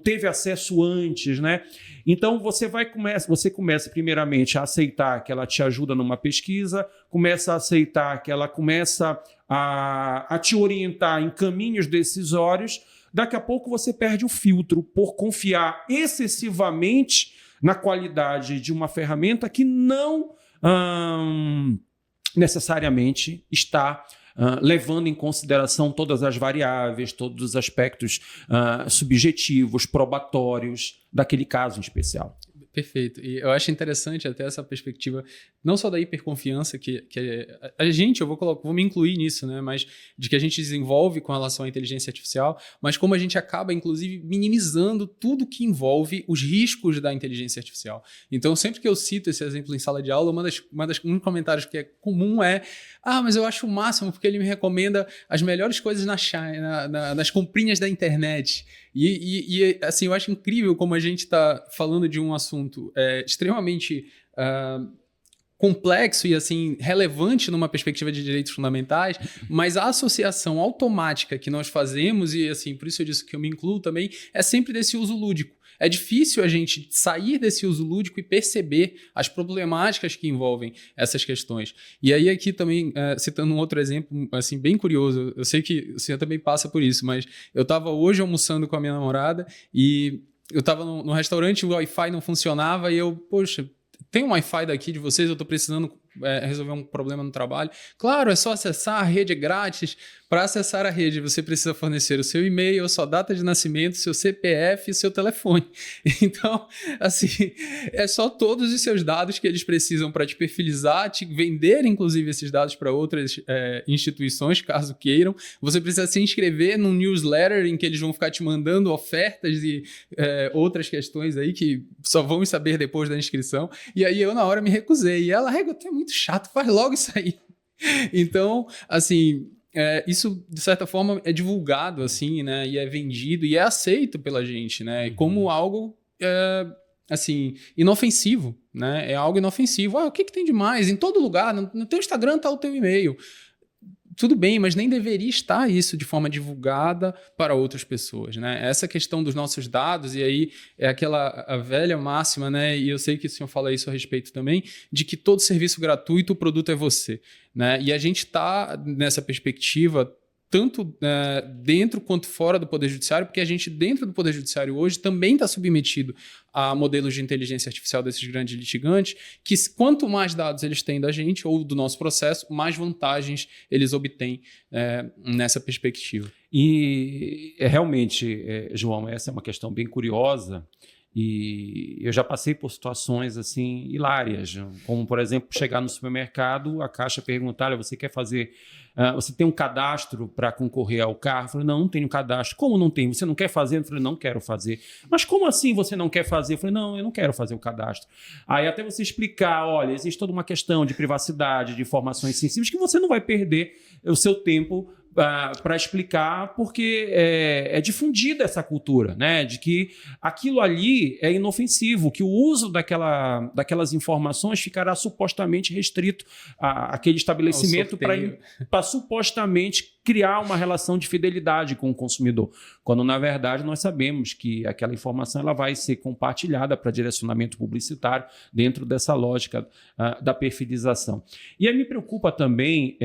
teve acesso antes, né? Então, você começa primeiramente a aceitar que ela te ajuda numa pesquisa, começa a aceitar que ela começa a te orientar em caminhos decisórios, daqui a pouco você perde o filtro por confiar excessivamente na qualidade de uma ferramenta que não necessariamente está levando em consideração todas as variáveis, todos os aspectos subjetivos, probatórios daquele caso em especial. Perfeito. E eu acho interessante até essa perspectiva, não só da hiperconfiança, que a gente, eu vou me incluir nisso, né? Mas de que a gente desenvolve com relação à inteligência artificial, mas como a gente acaba, inclusive, minimizando tudo que envolve os riscos da inteligência artificial. Então, sempre que eu cito esse exemplo em sala de aula, um dos comentários que é comum é: mas eu acho o máximo porque ele me recomenda as melhores coisas nas comprinhas da internet. Assim, eu acho incrível como a gente está falando de um assunto extremamente complexo e assim relevante numa perspectiva de direitos fundamentais, mas a associação automática que nós fazemos, e assim, por isso eu disse que eu me incluo também, é sempre desse uso lúdico. É difícil a gente sair desse uso lúdico e perceber as problemáticas que envolvem essas questões. E aí aqui também, citando um outro exemplo assim, bem curioso, eu sei que o senhor também passa por isso, mas eu estava hoje almoçando com a minha namorada e eu estava no restaurante, o Wi-Fi não funcionava e eu, poxa, tem um Wi-Fi daqui de vocês, eu estou precisando resolver um problema no trabalho. Claro, é só acessar, a rede é grátis. Para acessar a rede, você precisa fornecer o seu e-mail, a sua data de nascimento, seu CPF e seu telefone. Então, assim, é só todos os seus dados que eles precisam para te perfilizar, te vender, inclusive, esses dados para outras instituições, caso queiram. Você precisa se inscrever num newsletter em que eles vão ficar te mandando ofertas e outras questões aí que só vão saber depois da inscrição. E aí eu, na hora, me recusei. E ela, é muito chato, faz logo isso aí. Então, assim... isso, de certa forma, é divulgado, assim, né? E é vendido e é aceito pela gente, né? Como algo, assim, inofensivo, né? É algo inofensivo. O que tem de mais? Em todo lugar, no teu Instagram tá o teu e-mail. Tudo bem, mas nem deveria estar isso de forma divulgada para outras pessoas, né? Essa questão dos nossos dados, e aí é a velha máxima, né? E eu sei que o senhor fala isso a respeito também, de que todo serviço gratuito, o produto é você, né? E a gente está nessa perspectiva tanto dentro quanto fora do Poder Judiciário, porque a gente, dentro do Poder Judiciário hoje, também está submetido a modelos de inteligência artificial desses grandes litigantes, que quanto mais dados eles têm da gente ou do nosso processo, mais vantagens eles obtêm nessa perspectiva. E realmente, João, essa é uma questão bem curiosa, e eu já passei por situações assim hilárias, como, por exemplo, chegar no supermercado, a caixa perguntar: olha, você quer fazer... você tem um cadastro para concorrer ao carro? Eu falei: não tenho cadastro. Como não tem? Você não quer fazer? Eu falei: não quero fazer. Mas como assim você não quer fazer? Eu falei: não, eu não quero fazer o cadastro. Aí até você explicar: olha, existe toda uma questão de privacidade, de informações sensíveis, que você não vai perder o seu tempo para explicar, porque é difundida essa cultura, né, de que aquilo ali é inofensivo, que o uso daquelas informações ficará supostamente restrito àquele estabelecimento para supostamente criar uma relação de fidelidade com o consumidor, quando na verdade nós sabemos que aquela informação ela vai ser compartilhada para direcionamento publicitário dentro dessa lógica da perfilização. E aí me preocupa também,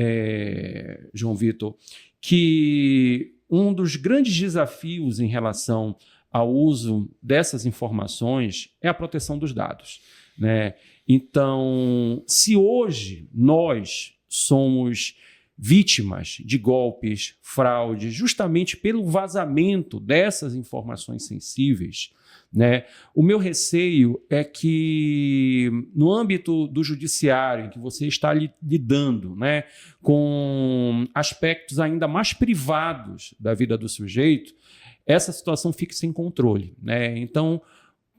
João Vitor, que um dos grandes desafios em relação ao uso dessas informações é a proteção dos dados, né? Então, se hoje nós somos vítimas de golpes, fraudes, justamente pelo vazamento dessas informações sensíveis, né? O meu receio é que, no âmbito do judiciário, em que você está lidando, né, com aspectos ainda mais privados da vida do sujeito, essa situação fique sem controle, né? Então,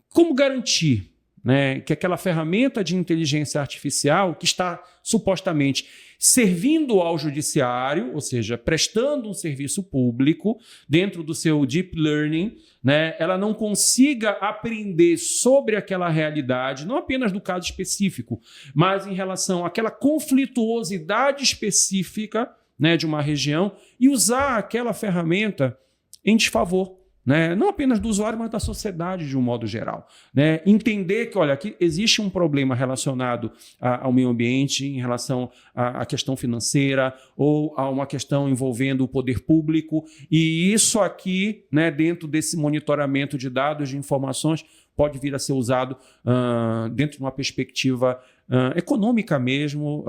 como garantir, né, que aquela ferramenta de inteligência artificial que está supostamente servindo ao judiciário, ou seja, prestando um serviço público dentro do seu deep learning, né, ela não consiga aprender sobre aquela realidade, não apenas do caso específico, mas em relação àquela conflituosidade específica, né, de uma região, e usar aquela ferramenta em desfavor, né? Não apenas do usuário, mas da sociedade de um modo geral, né? Entender que, olha, aqui existe um problema relacionado ao meio ambiente, em relação à questão financeira ou a uma questão envolvendo o poder público, e isso aqui, né, dentro desse monitoramento de dados, de informações, pode vir a ser usado dentro de uma perspectiva econômica mesmo,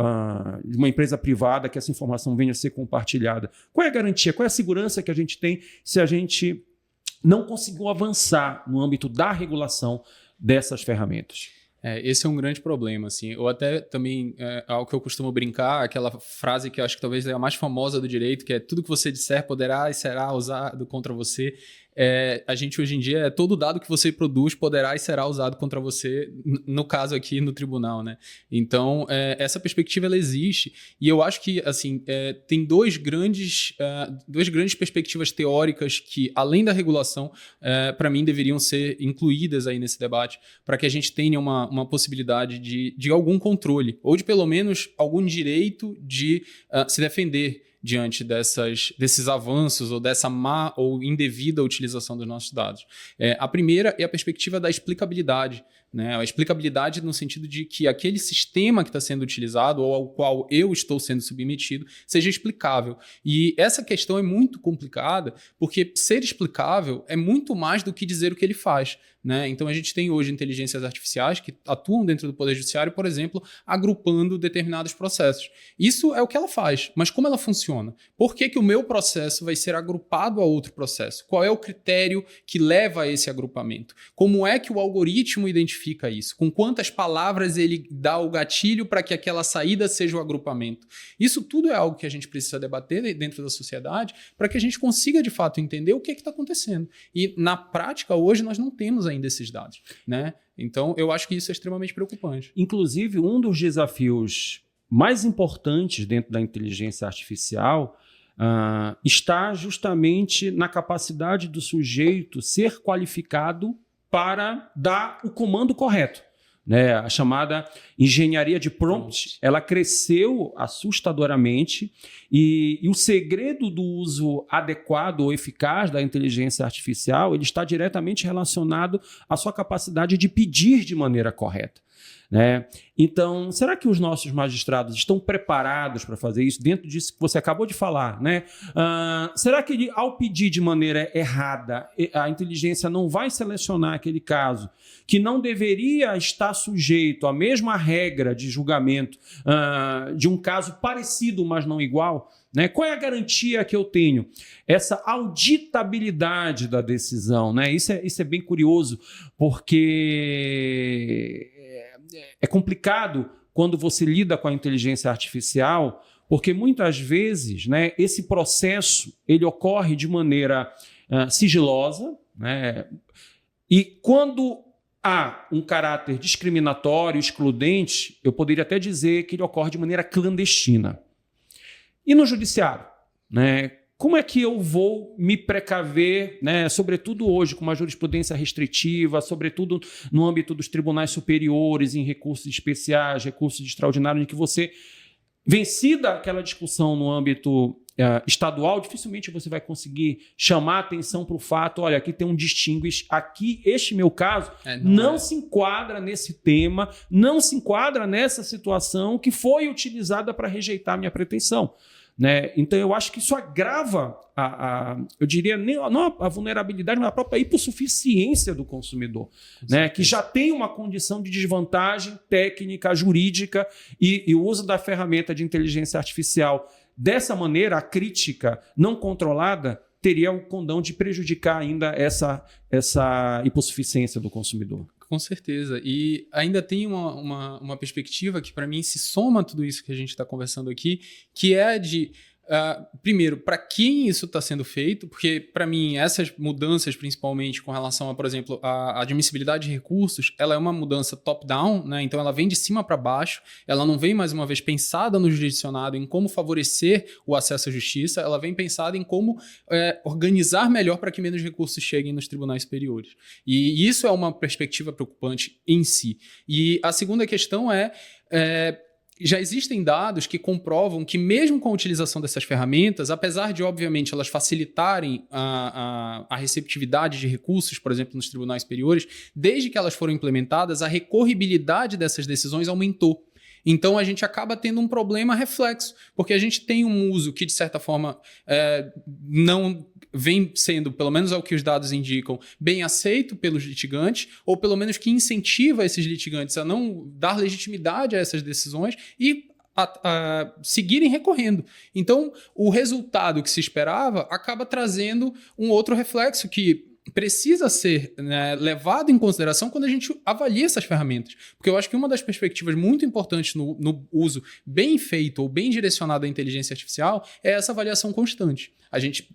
de uma empresa privada, que essa informação venha a ser compartilhada. Qual é a garantia, qual é a segurança que a gente tem se a gente não conseguiu avançar no âmbito da regulação dessas ferramentas? Esse é um grande problema, assim. Ou até também, algo que eu costumo brincar, aquela frase que eu acho que talvez é a mais famosa do direito, que é: tudo que você disser poderá e será usado contra você. a gente hoje em dia, todo dado que você produz poderá e será usado contra você, no caso aqui no tribunal, né? Então, essa perspectiva ela existe, e eu acho que assim, tem duas grandes perspectivas teóricas que, além da regulação, para mim deveriam ser incluídas aí nesse debate, para que a gente tenha uma possibilidade de algum controle, ou de pelo menos algum direito de se defender diante desses avanços ou dessa má ou indevida utilização dos nossos dados. A primeira é a perspectiva da explicabilidade, né? A explicabilidade no sentido de que aquele sistema que está sendo utilizado ou ao qual eu estou sendo submetido seja explicável. E essa questão é muito complicada, porque ser explicável é muito mais do que dizer o que ele faz, né? Então a gente tem hoje inteligências artificiais que atuam dentro do Poder Judiciário, por exemplo, agrupando determinados processos. Isso é o que ela faz, mas como ela funciona? Por que o meu processo vai ser agrupado a outro processo? Qual é o critério que leva a esse agrupamento? Como é que o algoritmo identifica isso? Com quantas palavras ele dá o gatilho para que aquela saída seja o agrupamento? Isso tudo é algo que a gente precisa debater dentro da sociedade para que a gente consiga, de fato, entender o que está acontecendo. E, na prática, hoje, nós não temos ainda esses dados, né? Então, eu acho que isso é extremamente preocupante. Inclusive, um dos desafios mais importantes dentro da inteligência artificial está justamente na capacidade do sujeito ser qualificado para dar o comando correto, né? A chamada engenharia de prompt, ela cresceu assustadoramente e o segredo do uso adequado ou eficaz da inteligência artificial ele está diretamente relacionado à sua capacidade de pedir de maneira correta, né? Então, será que os nossos magistrados estão preparados para fazer isso dentro disso que você acabou de falar, né? Será que ao pedir de maneira errada, a inteligência não vai selecionar aquele caso que não deveria estar sujeito à mesma regra de julgamento de um caso parecido, mas não igual? Né? Qual é a garantia que eu tenho? Essa auditabilidade da decisão, né? Isso é bem curioso, porque é complicado quando você lida com a inteligência artificial, porque muitas vezes, né, esse processo ele ocorre de maneira sigilosa, né? E quando há um caráter discriminatório, excludente, eu poderia até dizer que ele ocorre de maneira clandestina. E no judiciário, né? Como é que eu vou me precaver, né, sobretudo hoje com uma jurisprudência restritiva, sobretudo no âmbito dos tribunais superiores, em recursos especiais, recursos extraordinários, em que você, vencida aquela discussão no âmbito estadual, dificilmente você vai conseguir chamar a atenção para o fato, olha, aqui tem um distinguish, aqui este meu caso não se enquadra nesse tema, não se enquadra nessa situação que foi utilizada para rejeitar a minha pretensão. Né? Então, eu acho que isso agrava, eu diria, não a vulnerabilidade, mas a própria hipossuficiência do consumidor, né? Que já tem uma condição de desvantagem técnica, jurídica, e o uso da ferramenta de inteligência artificial dessa maneira, a crítica não controlada, teria o condão de prejudicar ainda essa hipossuficiência do consumidor. Com certeza. E ainda tem uma perspectiva que, para mim, se soma a tudo isso que a gente está conversando aqui, que é a de, primeiro, para quem isso está sendo feito, porque, para mim, essas mudanças, principalmente com relação a, por exemplo, a admissibilidade de recursos, ela é uma mudança top-down, né? Então ela vem de cima para baixo, ela não vem, mais uma vez, pensada no jurisdicionado em como favorecer o acesso à justiça, ela vem pensada em como organizar melhor para que menos recursos cheguem nos tribunais superiores. E isso é uma perspectiva preocupante em si. E a segunda questão já existem dados que comprovam que mesmo com a utilização dessas ferramentas, apesar de, obviamente, elas facilitarem a receptividade de recursos, por exemplo, nos tribunais superiores, desde que elas foram implementadas, a recorribilidade dessas decisões aumentou. Então, a gente acaba tendo um problema reflexo, porque a gente tem um uso que, de certa forma, não vem sendo, pelo menos ao que os dados indicam, bem aceito pelos litigantes, ou pelo menos que incentiva esses litigantes a não dar legitimidade a essas decisões e a seguirem recorrendo. Então, o resultado que se esperava acaba trazendo um outro reflexo que precisa ser, né, levado em consideração quando a gente avalia essas ferramentas. Porque eu acho que uma das perspectivas muito importantes no uso bem feito ou bem direcionado da inteligência artificial é essa avaliação constante.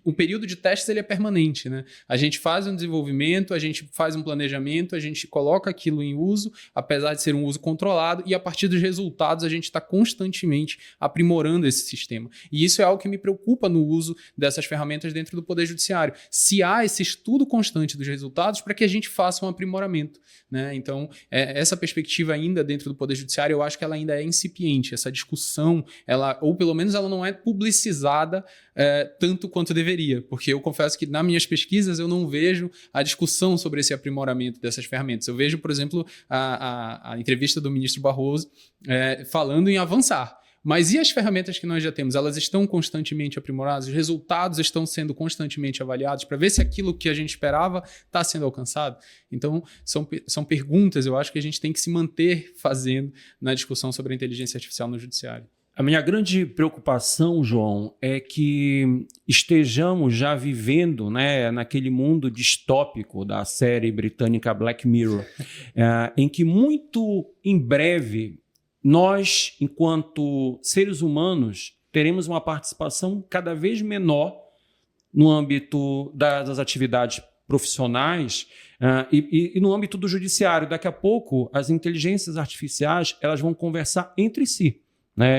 O período de testes ele é permanente, né? A gente faz um desenvolvimento, a gente faz um planejamento, a gente coloca aquilo em uso, apesar de ser um uso controlado, e a partir dos resultados a gente está constantemente aprimorando esse sistema. E isso é algo que me preocupa no uso dessas ferramentas dentro do Poder Judiciário. Se há esse estudo constante dos resultados para que a gente faça um aprimoramento, né? Então, essa perspectiva ainda dentro do Poder Judiciário, eu acho que ela ainda é incipiente. Essa discussão, ou pelo menos ela não é publicizada tanto quanto deveria, porque eu confesso que nas minhas pesquisas eu não vejo a discussão sobre esse aprimoramento dessas ferramentas. Eu vejo, por exemplo, a entrevista do ministro Barroso falando em avançar. Mas e as ferramentas que nós já temos? Elas estão constantemente aprimoradas? Os resultados estão sendo constantemente avaliados para ver se aquilo que a gente esperava está sendo alcançado? Então, são perguntas, eu acho, que a gente tem que se manter fazendo na discussão sobre a inteligência artificial no judiciário. A minha grande preocupação, João, é que estejamos já vivendo, né, naquele mundo distópico da série britânica Black Mirror, em que muito em breve nós, enquanto seres humanos, teremos uma participação cada vez menor no âmbito das atividades profissionais e no âmbito do judiciário. Daqui a pouco, as inteligências artificiais elas vão conversar entre si.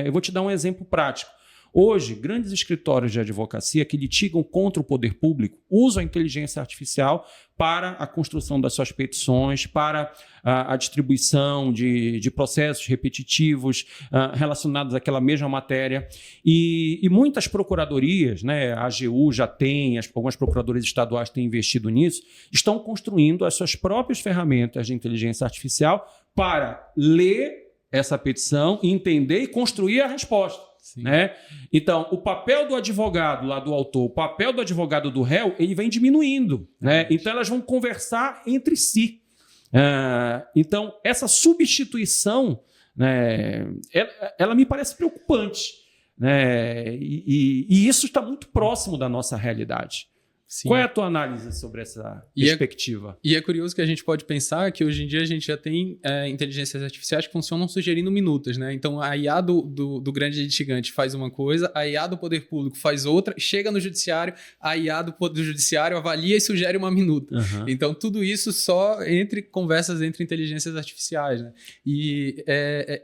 Eu vou te dar um exemplo prático. Hoje, grandes escritórios de advocacia que litigam contra o poder público usam a inteligência artificial para a construção das suas petições, para a distribuição de processos repetitivos relacionados àquela mesma matéria. E muitas procuradorias, né, a AGU já tem, algumas procuradorias estaduais têm investido nisso, estão construindo as suas próprias ferramentas de inteligência artificial para ler essa petição, entender e construir a resposta. Né? Então, o papel do advogado lá do autor, o papel do advogado do réu, ele vem diminuindo. Né? Então, elas vão conversar entre si. Então, essa substituição, né, ela me parece preocupante. Né? E isso está muito próximo da nossa realidade. Sim. Qual é a tua análise sobre essa perspectiva? E é curioso que a gente pode pensar que hoje em dia a gente já tem inteligências artificiais que funcionam sugerindo minutas, né? Então a IA do grande litigante faz uma coisa, a IA do poder público faz outra, chega no judiciário, a IA do judiciário avalia e sugere uma minuta. Uhum. Então tudo isso só entre conversas entre inteligências artificiais, né? E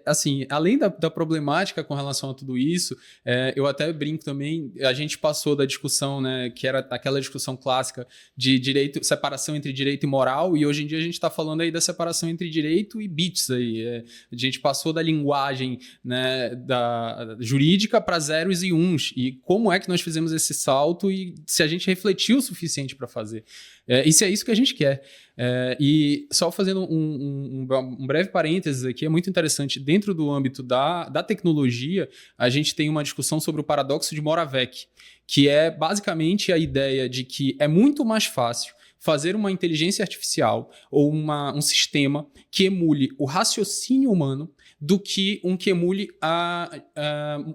assim, além da problemática com relação a tudo isso, eu até brinco também, a gente passou da discussão, né, que era aquela discussão clássica de direito, separação entre direito e moral, e hoje em dia a gente está falando aí da separação entre direito e bits. A gente passou da linguagem, né, da jurídica para zeros e uns. E como é que nós fizemos esse salto e se a gente refletiu o suficiente para fazer? E se é isso que a gente quer. E só fazendo um breve parênteses aqui, é muito interessante, dentro do âmbito da tecnologia, a gente tem uma discussão sobre o paradoxo de Moravec, que é basicamente a ideia de que é muito mais fácil fazer uma inteligência artificial ou um sistema que emule o raciocínio humano do que que emule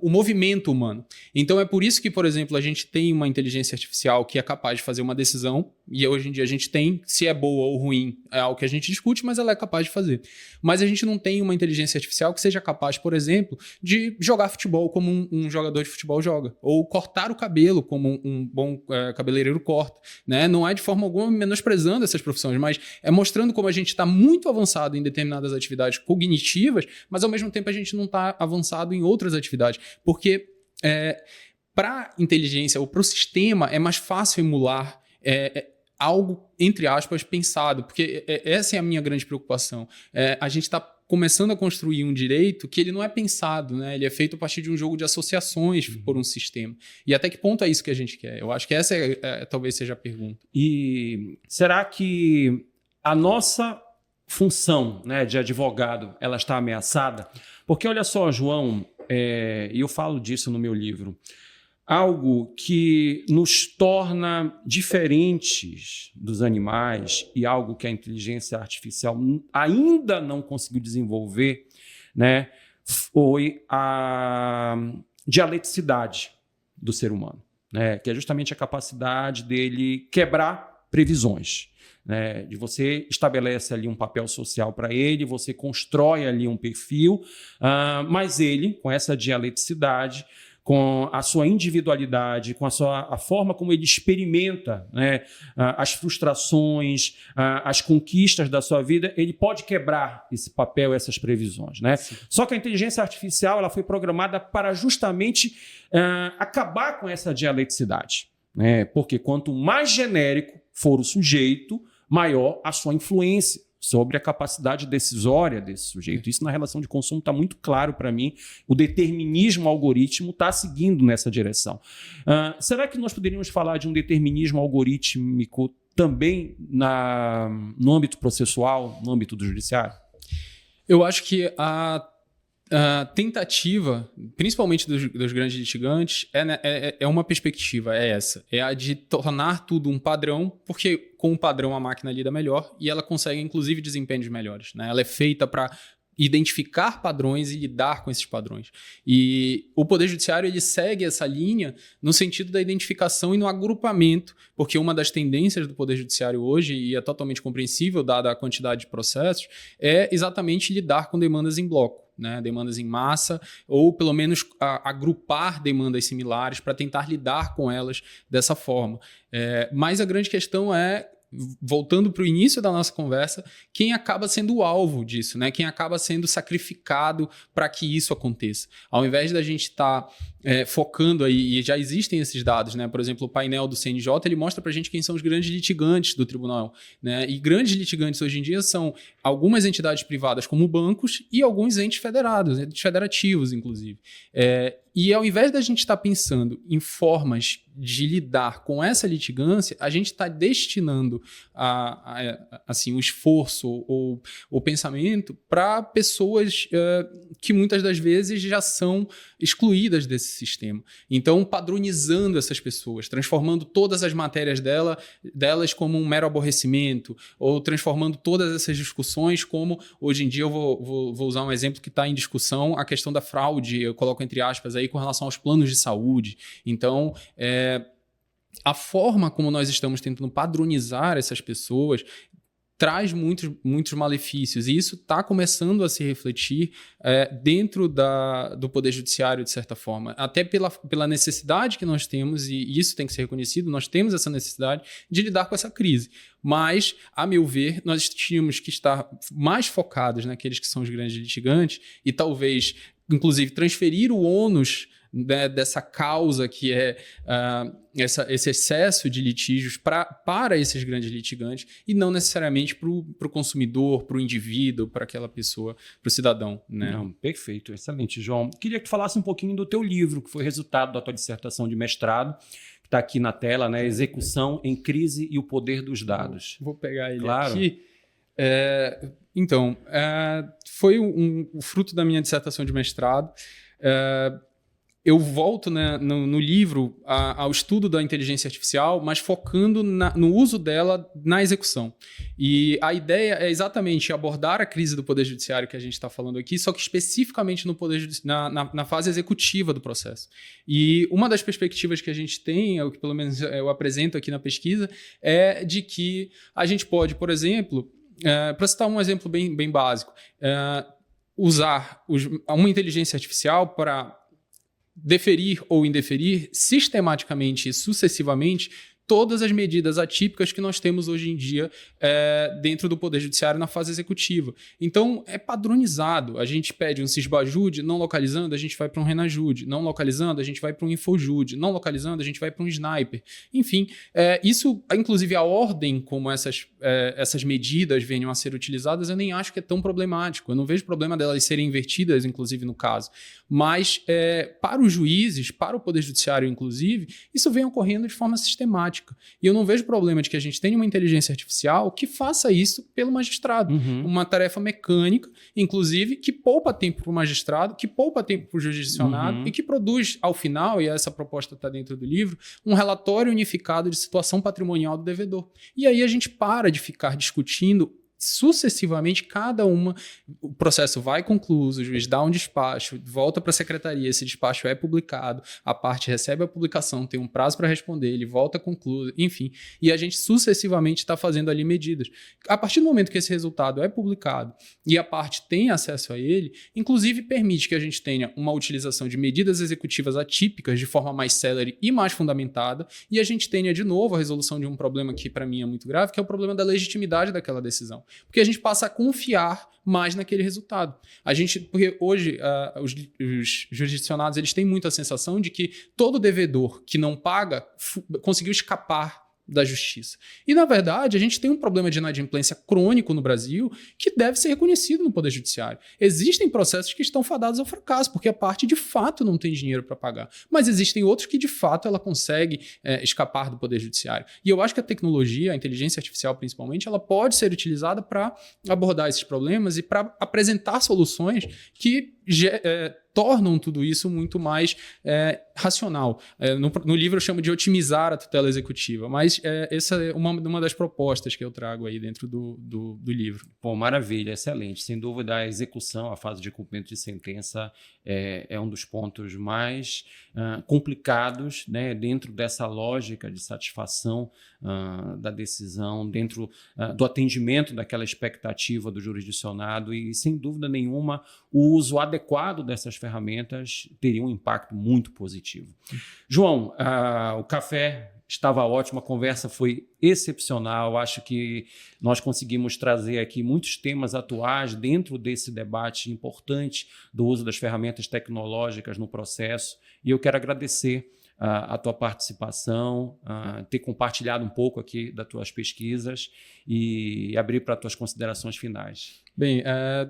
o movimento humano. Então é por isso que, por exemplo, a gente tem uma inteligência artificial que é capaz de fazer uma decisão, e hoje em dia a gente tem, se é boa ou ruim, é algo que a gente discute, mas ela é capaz de fazer. Mas a gente não tem uma inteligência artificial que seja capaz, por exemplo, de jogar futebol como um jogador de futebol joga, ou cortar o cabelo como um bom cabeleireiro corta. Né? Não é de forma alguma menosprezando essas profissões, mas é mostrando como a gente está muito avançado em determinadas atividades cognitivas, mas ao mesmo tempo a gente não está avançado em outras atividades, porque para a inteligência ou para o sistema é mais fácil emular algo, entre aspas, pensado, porque essa é a minha grande preocupação. A gente está começando a construir um direito que ele não é pensado, né? Ele é feito a partir de um jogo de associações por um sistema. E até que ponto é isso que a gente quer? Eu acho que essa talvez seja a pergunta. E será que a nossa função, né, de advogado ela está ameaçada? Porque olha só, João, e eu falo disso no meu livro, algo que nos torna diferentes dos animais e algo que a inteligência artificial ainda não conseguiu desenvolver, né, foi a dialeticidade do ser humano, né, que é justamente a capacidade dele quebrar previsões. Né, de você estabelece ali um papel social para ele, você constrói ali um perfil, mas ele, com essa dialeticidade, com a sua individualidade, com a forma como ele experimenta, né, as frustrações, as conquistas da sua vida, ele pode quebrar esse papel, essas previsões. Né? Só que a inteligência artificial ela foi programada para justamente acabar com essa dialeticidade. Né? Porque quanto mais genérico for o sujeito, maior a sua influência sobre a capacidade decisória desse sujeito. Isso na relação de consumo está muito claro para mim. O determinismo algoritmo está seguindo nessa direção. Será que nós poderíamos falar de um determinismo algorítmico também no âmbito processual, no âmbito do judiciário? Eu acho que a tentativa, principalmente dos grandes litigantes, é uma perspectiva, é essa. É a de tornar tudo um padrão, porque com o padrão a máquina lida melhor e ela consegue, inclusive, desempenhos melhores. Né? Ela é feita para identificar padrões e lidar com esses padrões. E o Poder Judiciário ele segue essa linha no sentido da identificação e no agrupamento, porque uma das tendências do Poder Judiciário hoje, e é totalmente compreensível dada a quantidade de processos, é exatamente lidar com demandas em bloco. Né, demandas em massa, ou pelo menos agrupar demandas similares para tentar lidar com elas dessa forma. Mas a grande questão é, voltando para o início da nossa conversa, quem acaba sendo o alvo disso, né? Quem acaba sendo sacrificado para que isso aconteça. Ao invés da gente estar focando aí, e já existem esses dados, né? Por exemplo, o painel do CNJ ele mostra para a gente quem são os grandes litigantes do tribunal. Né? E grandes litigantes hoje em dia são algumas entidades privadas como bancos e alguns entes federados, entes federativos, inclusive. E ao invés da gente estar pensando em formas de lidar com essa litigância, a gente está destinando assim, o esforço ou o pensamento para pessoas que muitas das vezes já são excluídas desse sistema. Então, padronizando essas pessoas, transformando todas as matérias delas como um mero aborrecimento, ou transformando todas essas discussões como, hoje em dia, eu vou usar um exemplo que está em discussão, a questão da fraude, eu coloco entre aspas aí, com relação aos planos de saúde. Então, a forma como nós estamos tentando padronizar essas pessoas traz muitos malefícios, e isso está começando a se refletir dentro do Poder Judiciário, de certa forma, até pela necessidade que nós temos, e isso tem que ser reconhecido, nós temos essa necessidade de lidar com essa crise. Mas, a meu ver, nós tínhamos que estar mais focados naqueles que são os grandes litigantes e talvez, inclusive, transferir o ônus dessa causa que é esse excesso de litígios para esses grandes litigantes e não necessariamente para o consumidor, para o indivíduo, para aquela pessoa, para o cidadão. Né? Não, perfeito, excelente, João. Queria que tu falasse um pouquinho do teu livro, que foi resultado da tua dissertação de mestrado, que está aqui na tela, né? Execução em Crise e o Poder dos Dados. Vou pegar ele claro. Aqui. Então, foi o fruto da minha dissertação de mestrado. Eu volto, né, no livro ao estudo da inteligência artificial, mas focando no uso dela na execução. E a ideia é exatamente abordar a crise do Poder Judiciário que a gente está falando aqui, só que especificamente no poder na fase executiva do processo. E uma das perspectivas que a gente tem, o que pelo menos eu apresento aqui na pesquisa, é de que a gente pode, por exemplo, para citar um exemplo bem básico, usar uma inteligência artificial para deferir ou indeferir sistematicamente e sucessivamente todas as medidas atípicas que nós temos hoje em dia dentro do Poder Judiciário na fase executiva. Então, é padronizado. A gente pede um Sysbajude, não localizando, a gente vai para um Renajude. Não localizando, a gente vai para um Infojude. Não localizando, a gente vai para um Sniper. Enfim, isso, inclusive a ordem como essas medidas venham a ser utilizadas, eu nem acho que é tão problemático. Eu não vejo problema delas serem invertidas, inclusive, no caso. Mas, para os juízes, para o Poder Judiciário, inclusive, isso vem ocorrendo de forma sistemática. E eu não vejo problema de que a gente tenha uma inteligência artificial que faça isso pelo magistrado. Uhum. Uma tarefa mecânica, inclusive, que poupa tempo para o magistrado, que poupa tempo para o jurisdicionado e que produz, ao final, e essa proposta está dentro do livro, um relatório unificado de situação patrimonial do devedor. E aí a gente para de ficar discutindo sucessivamente, o processo vai concluído, o juiz dá um despacho, volta para a secretaria, esse despacho é publicado, a parte recebe a publicação, tem um prazo para responder, ele volta concluído, enfim, e a gente sucessivamente está fazendo ali medidas. A partir do momento que esse resultado é publicado e a parte tem acesso a ele, inclusive permite que a gente tenha uma utilização de medidas executivas atípicas de forma mais célere e mais fundamentada, e a gente tenha de novo a resolução de um problema que para mim é muito grave, que é o problema da legitimidade daquela decisão. Porque a gente passa a confiar mais naquele resultado. Porque hoje os jurisdicionados eles têm muito a sensação de que todo devedor que não paga conseguiu escapar da justiça. E, na verdade, a gente tem um problema de inadimplência crônico no Brasil que deve ser reconhecido no Poder Judiciário. Existem processos que estão fadados ao fracasso, porque a parte, de fato, não tem dinheiro para pagar. Mas existem outros que, de fato, ela consegue escapar do Poder Judiciário. E eu acho que a tecnologia, a inteligência artificial, principalmente, ela pode ser utilizada para abordar esses problemas e para apresentar soluções que tornam tudo isso muito mais racional. No livro eu chamo de otimizar a tutela executiva, mas essa é uma das propostas que eu trago aí dentro do livro. Pô, maravilha, excelente. Sem dúvida, a execução, a fase de cumprimento de sentença é um dos pontos mais complicados, né, dentro dessa lógica de satisfação da decisão, dentro do atendimento daquela expectativa do jurisdicionado e, sem dúvida nenhuma, o uso adequado dessas ferramentas teria um impacto muito positivo. João, o café estava ótimo, a conversa foi excepcional. Acho que nós conseguimos trazer aqui muitos temas atuais dentro desse debate importante do uso das ferramentas tecnológicas no processo. E eu quero agradecer a tua participação, ter compartilhado um pouco aqui das tuas pesquisas e abrir para as tuas considerações finais. Bem,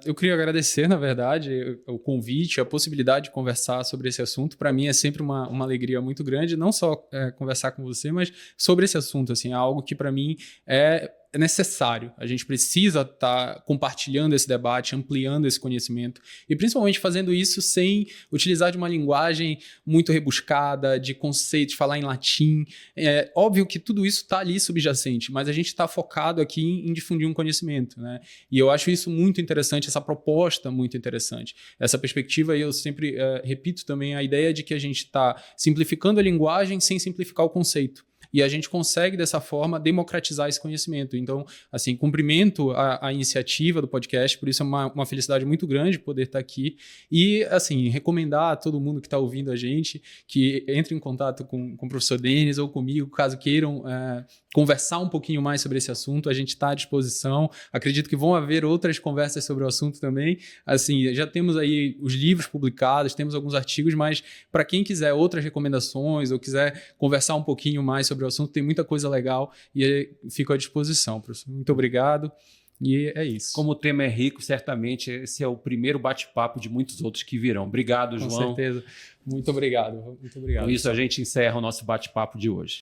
eu queria agradecer, na verdade, o convite, a possibilidade de conversar sobre esse assunto. Para mim é sempre uma alegria muito grande, não só conversar com você, mas sobre esse assunto. Assim, é algo que para mim é necessário. A gente precisa estar compartilhando esse debate, ampliando esse conhecimento e principalmente fazendo isso sem utilizar de uma linguagem muito rebuscada, de conceitos, falar em latim. É óbvio que tudo isso está ali subjacente, mas a gente está focado aqui em difundir um conhecimento, né? E eu acho isso muito interessante, essa proposta muito interessante. Essa perspectiva, eu sempre repito também a ideia de que a gente está simplificando a linguagem sem simplificar o conceito. E a gente consegue, dessa forma, democratizar esse conhecimento. Então, assim, cumprimento a iniciativa do podcast, por isso é uma felicidade muito grande poder estar aqui. E, assim, recomendar a todo mundo que está ouvindo a gente que entre em contato com o professor Denis ou comigo, caso queiram conversar um pouquinho mais sobre esse assunto. A gente está à disposição. Acredito que vão haver outras conversas sobre o assunto também. Assim, já temos aí os livros publicados, temos alguns artigos, mas para quem quiser outras recomendações ou quiser conversar um pouquinho mais sobre o assunto, tem muita coisa legal e fico à disposição, professor. Muito obrigado. E é isso. Como o tema é rico, certamente esse é o primeiro bate-papo de muitos outros que virão. Obrigado, João. Com certeza. Muito obrigado. Muito obrigado. Com isso, a gente encerra o nosso bate-papo de hoje.